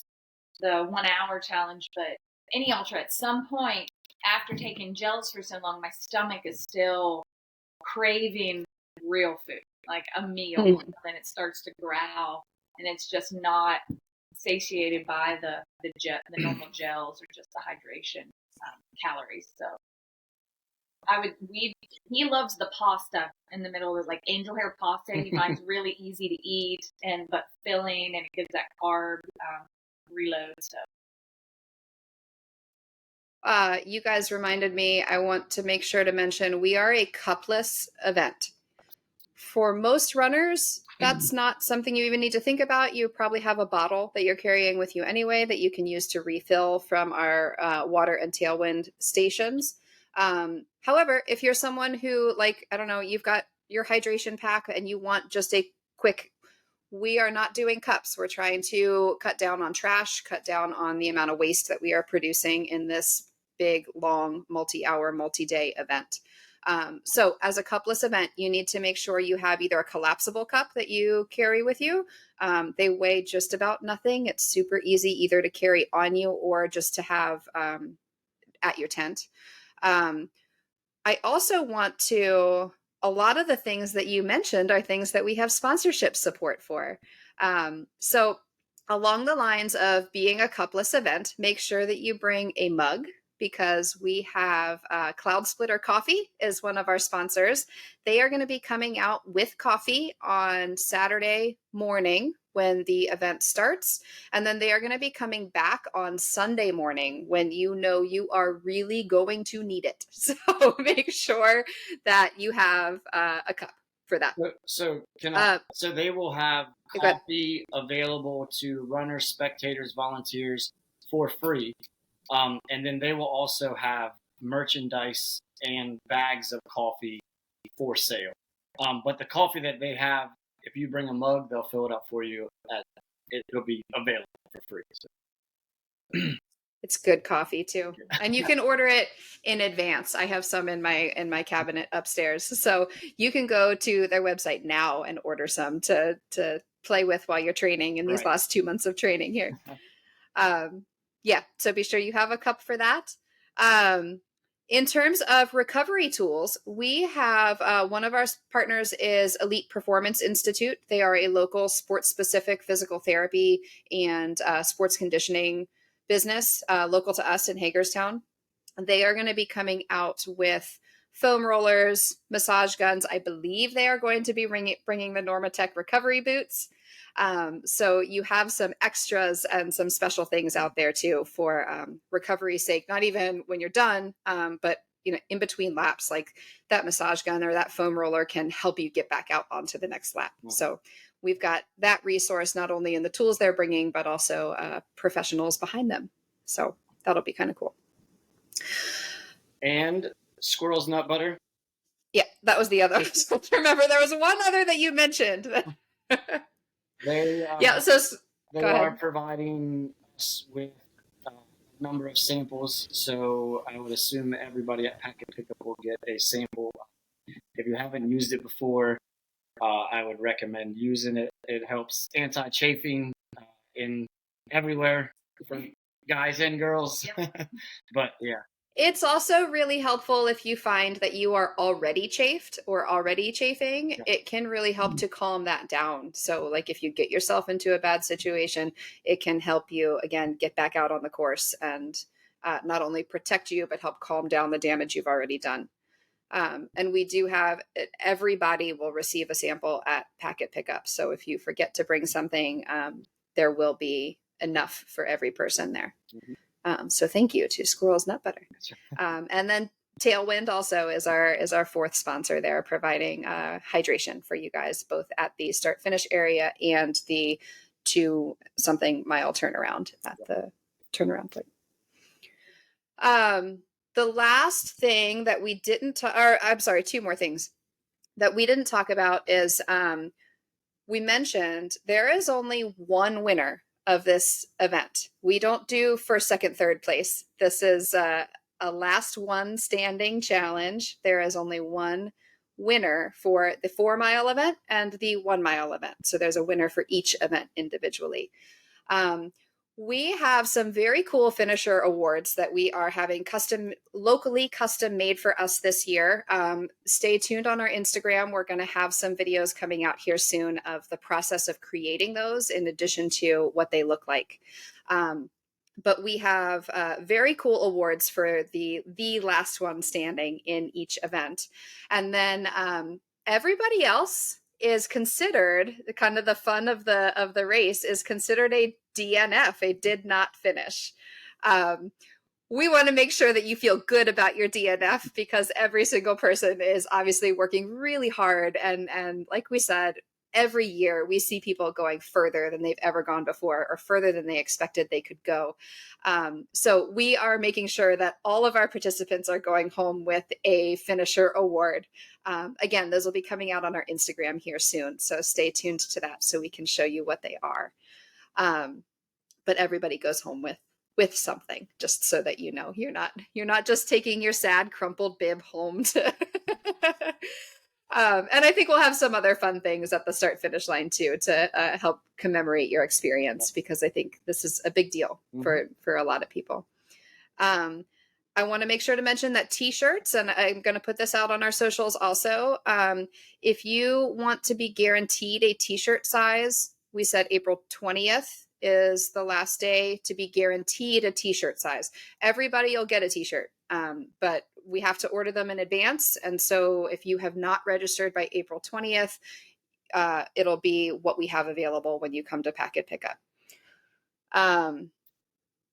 the 1 hour challenge, but any ultra, at some point after taking gels for so long, my stomach is still craving real food, like a meal. Then it starts to growl, and it's just not satiated by the normal gels or just the hydration calories. So he loves the pasta in the middle of like angel hair pasta. He finds really easy to eat but filling, and it gives that carb reload. So you guys reminded me, I want to make sure to mention we are a cupless event. For most runners, that's not something you even need to think about. You probably have a bottle that you're carrying with you anyway that you can use to refill from our water and Tailwind stations. However, if you're someone who, like, I don't know, you've got your hydration pack and you want just a quick, we are not doing cups. We're trying to cut down on trash, cut down on the amount of waste that we are producing in this big, long, multi-hour, multi-day event. So as a cupless event, you need to make sure you have either a collapsible cup that you carry with you. They weigh just about nothing. It's super easy either to carry on you or just to have at your tent. I also want to, a lot of the things that you mentioned are things that we have sponsorship support for. So along the lines of being a cupless event, make sure that you bring a mug, because we have Cloud Splitter Coffee is one of our sponsors. They are going to be coming out with coffee on Saturday morning when the event starts. And then they are going to be coming back on Sunday morning when you know you are really going to need it. So make sure that you have a cup for that. So so they will have coffee available to runners, spectators, volunteers for free. And then they will also have merchandise and bags of coffee for sale. But the coffee that they have, if you bring a mug, they'll fill it up for you. It'll be available for free. So. It's good coffee too, and you can order it in advance. I have some in my cabinet upstairs, so you can go to their website now and order some to play with while you're training in these last 2 months of training here. Yeah, so be sure you have a cup for that. In terms of recovery tools, we have one of our partners is Elite Performance Institute. They are a local sports-specific physical therapy and sports conditioning business local to us in Hagerstown. They are going to be coming out with foam rollers, massage guns. I believe they are going to be bringing the Normatec recovery boots. So you have some extras and some special things out there too for recovery's sake, not even when you're done, but in between laps, like that massage gun or that foam roller can help you get back out onto the next lap. So we've got that resource, not only in the tools they're bringing, but also professionals behind them. So that'll be kind of cool. And squirrel's nut butter. Yeah, that was the other. Remember, there was one other that you mentioned. They are providing us with a number of samples, so I would assume everybody at Packet Pickup will get a sample. If you haven't used it before, I would recommend using it. It helps anti-chafing in everywhere for guys and girls. But yeah. It's also really helpful if you find that you are already chafed or already chafing. Yeah. It can really help to calm that down. So like if you get yourself into a bad situation, it can help you, again, get back out on the course and not only protect you, but help calm down the damage you've already done. And we do have, everybody will receive a sample at Packet Pickup. So if you forget to bring something, there will be enough for every person there. Mm-hmm. So thank you to Squirrel's Nut Butter. And then Tailwind also is our fourth sponsor there, providing hydration for you guys, both at the start finish area and the 2-something-mile turnaround at the turnaround point. The last thing that we didn't two more things that we didn't talk about is we mentioned there is only one winner of this event. We don't do first, second, third place. This is a last one standing challenge. There is only one winner for the 4-mile event and the 1-mile event. So there's a winner for each event individually. We have some very cool finisher awards that we are having locally custom made for us this year. Stay tuned on our Instagram. We're going to have some videos coming out here soon of the process of creating those in addition to what they look like. But we have very cool awards for the last one standing in each event. And then everybody else is considered, kind of the fun of the race is considered a DNF, a did not finish. We want to make sure that you feel good about your DNF because every single person is obviously working really hard. And like we said, every year we see people going further than they've ever gone before or further than they expected they could go. So we are making sure that all of our participants are going home with a finisher award. Again, those will be coming out on our Instagram here soon. So stay tuned to that so we can show you what they are. But everybody goes home with with something, just so that you know you're not just taking your sad crumpled bib home to and I think we'll have some other fun things at the start finish line too to help commemorate your experience, because I think this is a big deal for a lot of people. I want to make sure to mention that t-shirts, and I'm going to put this out on our socials also. If you want to be guaranteed a t-shirt size, we said April 20th is the last day to be guaranteed a t-shirt size. Everybody will get a t-shirt, but we have to order them in advance. And so if you have not registered by April 20th, it'll be what we have available when you come to packet pickup.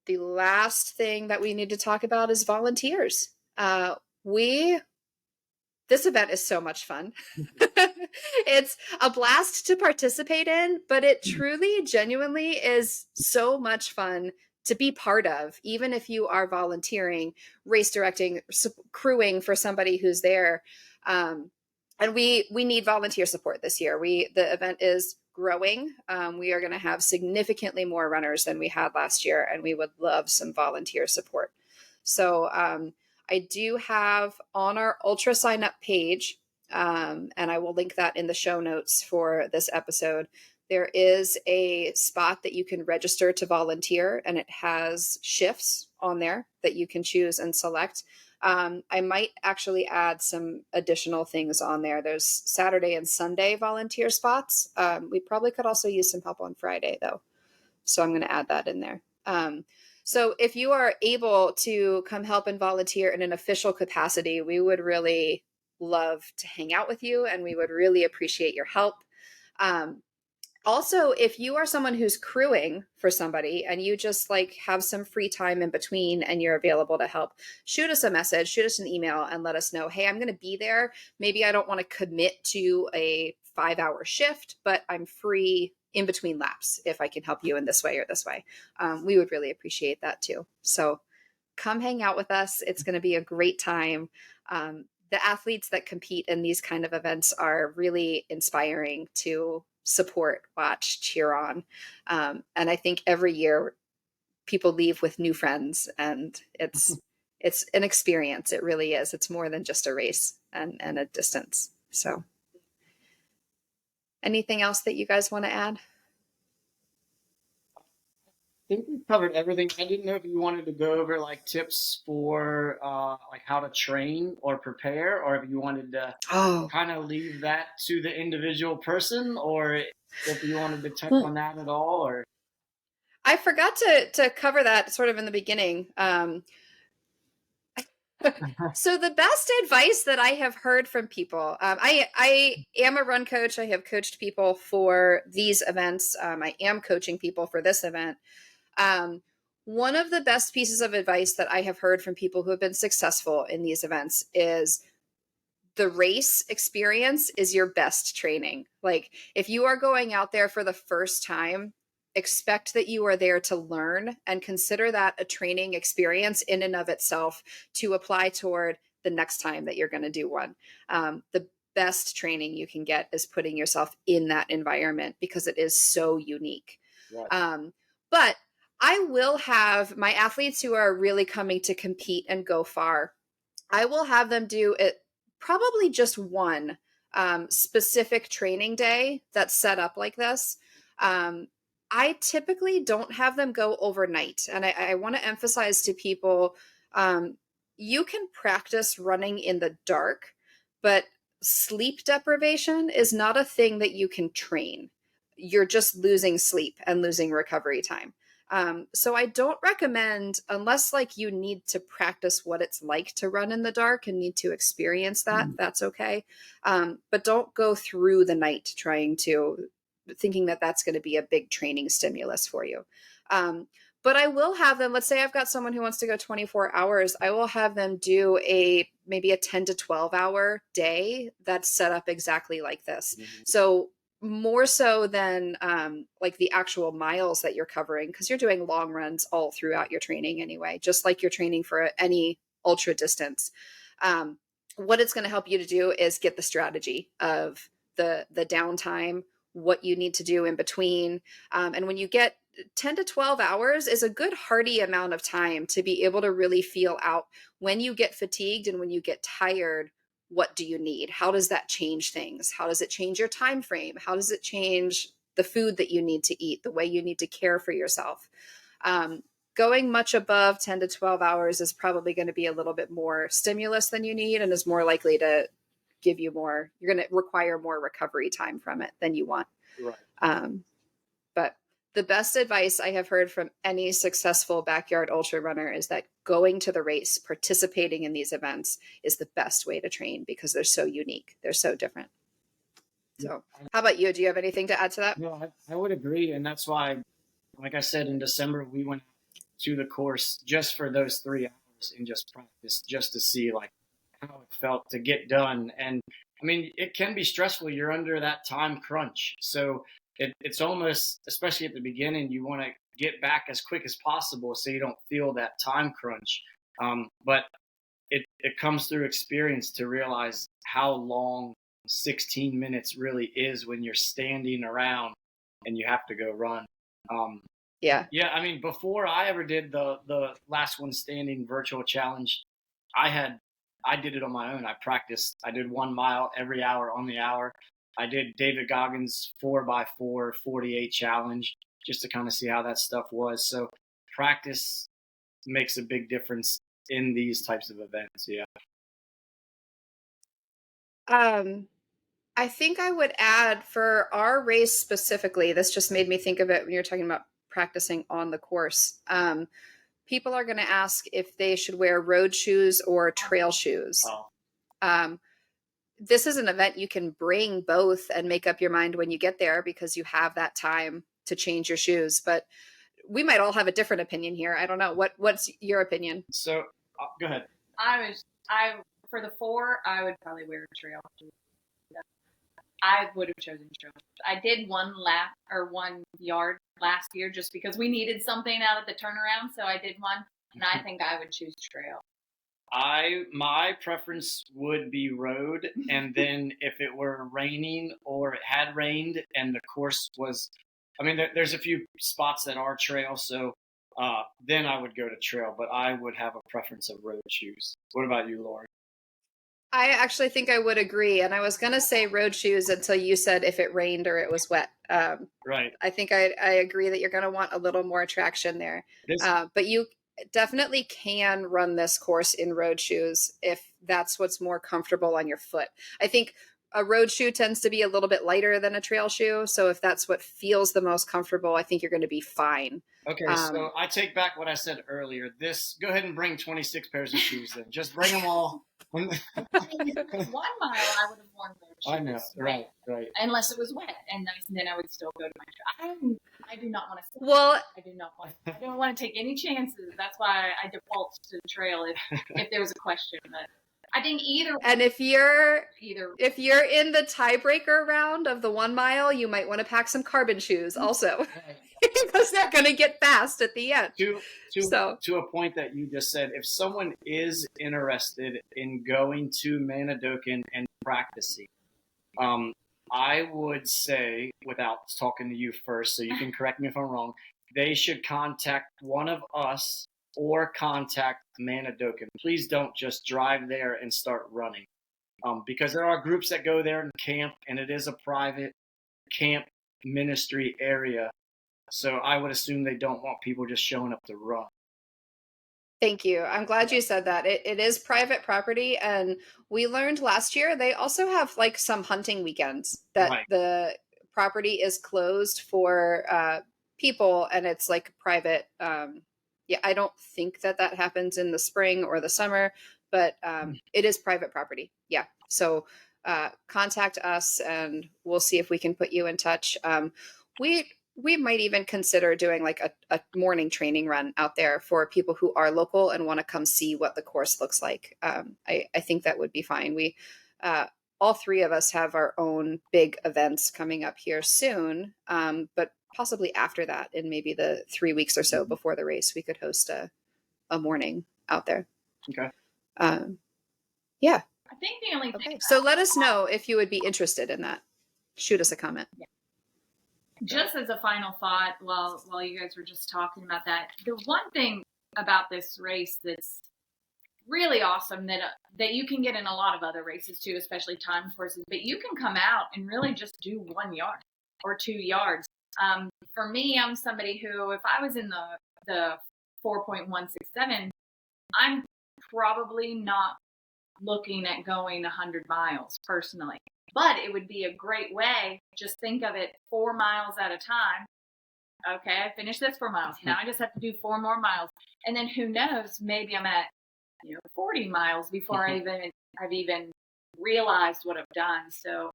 The last thing that we need to talk about is volunteers. This event is so much fun. It's a blast to participate in, but it truly, genuinely is so much fun to be part of, even if you are volunteering, race directing, crewing for somebody who's there. And we need volunteer support this year. The event is growing. We are going to have significantly more runners than we had last year, and we would love some volunteer support. So I do have on our Ultra sign up page, and I will link that in the show notes for this episode. There is a spot that you can register to volunteer, and it has shifts on there that you can choose and select. I might actually add some additional things on there. There's Saturday and Sunday volunteer spots. We probably could also use some help on Friday though. So I'm going to add that in there. So if you are able to come help and volunteer in an official capacity, we would really love to hang out with you, and we would really appreciate your help. Also, if you are someone who's crewing for somebody and you just like have some free time in between and you're available to help, shoot us a message, shoot us an email and let us know, hey, I'm going to be there. Maybe I don't want to commit to a 5-hour shift, but I'm free in between laps if I can help you in this way or this way. We would really appreciate that too. So come hang out with us. It's going to be a great time. The athletes that compete in these kind of events are really inspiring to support, watch, cheer on. And I think every year people leave with new friends, and it's an experience. It really is. It's more than just a race and a distance. So anything else that you guys want to add? I think we covered everything. I didn't know if you wanted to go over like tips for like how to train or prepare, or if you wanted to kind of leave that to the individual person, or if you wanted to touch on that at all. Or I forgot to cover that sort of in the beginning. So the best advice that I have heard from people, I am a run coach. I have coached people for these events. I am coaching people for this event. One of the best pieces of advice that I have heard from people who have been successful in these events is the race experience is your best training. Like if you are going out there for the first time, expect that you are there to learn and consider that a training experience in and of itself to apply toward the next time that you're going to do one. The best training you can get is putting yourself in that environment because it is so unique. Right. But I will have my athletes who are really coming to compete and go far. I will have them do it probably just one specific training day that's set up like this. I typically don't have them go overnight. And I want to emphasize to people, you can practice running in the dark, but sleep deprivation is not a thing that you can train. You're just losing sleep and losing recovery time. So I don't recommend, unless like you need to practice what it's like to run in the dark and need to experience that, that's okay. But don't go through the night thinking that that's going to be a big training stimulus for you. But I will have them, let's say I've got someone who wants to go 24 hours. I will have them do maybe a 10 to 12 hour day that's set up exactly like this. Mm-hmm. So more so than like the actual miles that you're covering, because you're doing long runs all throughout your training anyway, just like you're training for any ultra distance. What it's going to help you to do is get the strategy of the downtime, what you need to do in between. And when you get 10 to 12 hours is a good hearty amount of time to be able to really feel out when you get fatigued and when you get tired. What do you need? How does that change things? How does it change your time frame? How does it change the food that you need to eat, the way you need to care for yourself? Going much above 10 to 12 hours is probably going to be a little bit more stimulus than you need and is more likely to give you more. You're going to require more recovery time from it than you want. Right. But the best advice I have heard from any successful backyard ultra runner is that going to the race, participating in these events is the best way to train because they're so unique. They're so different. So how about you? Do you have anything to add to that? No, I would agree. And that's why, like I said, in December, we went to the course just for those 3 hours and just practice, just to see like how it felt to get done. And I mean, it can be stressful. You're under that time crunch. So it's almost, especially at the beginning, you want to get back as quick as possible so you don't feel that time crunch. But it comes through experience to realize how long 16 minutes really is when you're standing around and you have to go run. Yeah. I mean, before I ever did the last one standing virtual challenge, I did it on my own. I practiced. I did 1 mile every hour on the hour. I did David Goggins 4x4 48 challenge just to kind of see how that stuff was. So practice makes a big difference in these types of events. Yeah. I think I would add for our race specifically, this just made me think of it when you're talking about practicing on the course. People are going to ask if they should wear road shoes or trail shoes. Oh. This is an event you can bring both and make up your mind when you get there because you have that time to change your shoes. But we might all have a different opinion here. I don't know. What's your opinion? So go ahead. For the 4, I would probably wear a trail shoe. I would have chosen trail shoes. I did 1 lap or 1 yard last year just because we needed something out of the turnaround. So I did 1, and I think I would choose trail. My preference would be road, and then if it were raining or it had rained and the course was, I mean, there's a few spots that are trail, so then I would go to trail, but I would have a preference of road shoes. What about you, Lauren? I actually think I would agree. And I was going to say road shoes until you said if it rained or it was wet. Right. I think I agree that you're going to want a little more traction there. But you definitely can run this course in road shoes if that's what's more comfortable on your foot. I think a road shoe tends to be a little bit lighter than a trail shoe. So if that's what feels the most comfortable, I think you're going to be fine. Okay, so I take back what I said earlier. Go ahead and bring 26 pairs of shoes then. Just bring them all. 1 mile, I would have worn road shoes. I know, right. Unless it was wet and nice, and then I would still go to my trail. I do not want to. Well, I don't want to take any chances. That's why I default to the trail if there was a question. But I think either. And if you're in the tiebreaker round of the 1 mile, you might want to pack some carbon shoes also. Because they're going to get fast at the end. To a point that you just said, if someone is interested in going to Manidokin and practicing, I would say, without talking to you first, so you can correct me if I'm wrong, they should contact one of us or contact Manidokin. Please don't just drive there and start running, because there are groups that go there and camp, and it is a private camp ministry area. So I would assume they don't want people just showing up to run. Thank you. I'm glad you said that. It is private property. And we learned last year, they also have like some hunting weekends that the property is closed for people and it's like private. I don't think that happens in the spring or the summer, but it is private property. Yeah. So contact us and we'll see if we can put you in touch. We might even consider doing like a morning training run out there for people who are local and want to come see what the course looks like. I think that would be fine. We, all 3 of us have our own big events coming up here soon, but possibly after that, in maybe the 3 weeks or so before the race, we could host a morning out there. Okay. Yeah. I think the only thing. Okay. So let us know if you would be interested in that. Shoot us a comment. Yeah. Just as a final thought, while you guys were just talking about that, the one thing about this race that's really awesome that you can get in a lot of other races too, especially time courses, but you can come out and really just do 1 yard or 2 yards. For me, I'm somebody who, if I was in the 4.167, I'm probably not looking at going 100 miles personally, but it would be a great way. Just think of it 4 miles at a time. Okay, I finished this 4 miles. Now I just have to do 4 more miles. And then who knows, maybe I'm at 40 miles before I've even realized what I've done. So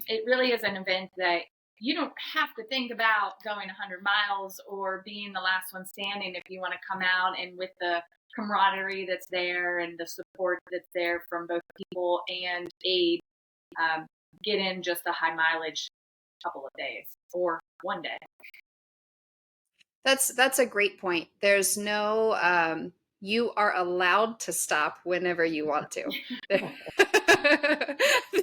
it really is an event that you don't have to think about going 100 miles or being the last one standing if you want to come out, and with the camaraderie that's there and the support that's there from both people and aid, get in just a high mileage couple of days or 1 day. That's a great point. There's no you are allowed to stop whenever you want to.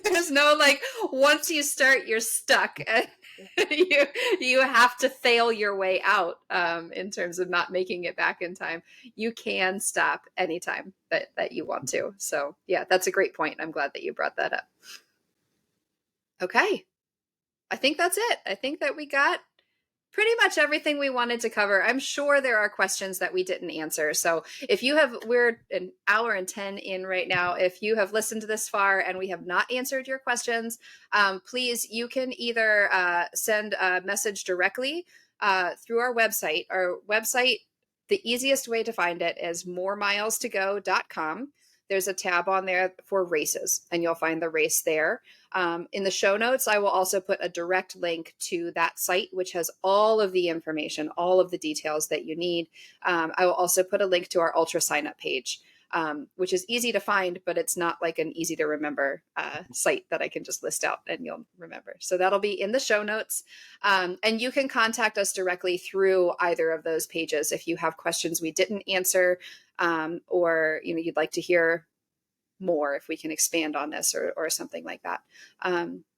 There's no like, once you start, you're stuck. You have to fail your way out in terms of not making it back in time. You can stop anytime that you want to. So yeah, that's a great point. I'm glad that you brought that up. Okay. I think that's it. I think that we got pretty much everything we wanted to cover. I'm sure there are questions that we didn't answer. So if you have, we're an hour and 10 in right now. If you have listened to this far and we have not answered your questions, please, you can either send a message directly through our website. Our website, the easiest way to find it is moremilestogo.com. There's a tab on there for races, and you'll find the race there. In the show notes, I will also put a direct link to that site, which has all of the information, all of the details that you need. I will also put a link to our Ultra sign up page, which is easy to find, but it's not like an easy to remember site that I can just list out and you'll remember. So that'll be in the show notes. And you can contact us directly through either of those pages if you have questions we didn't answer, or you'd like to hear more, if we can expand on this or something like that.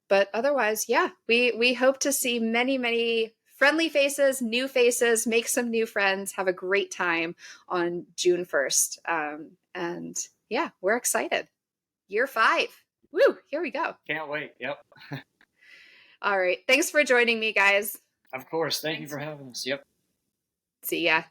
But otherwise, yeah, we hope to see many, many friendly faces, new faces, make some new friends, have a great time on June 1st. And yeah, we're excited. Year 5. Woo, here we go. Can't wait. Yep. All right. Thanks for joining me, guys. Of course. Thank you for having us. Yep. See ya.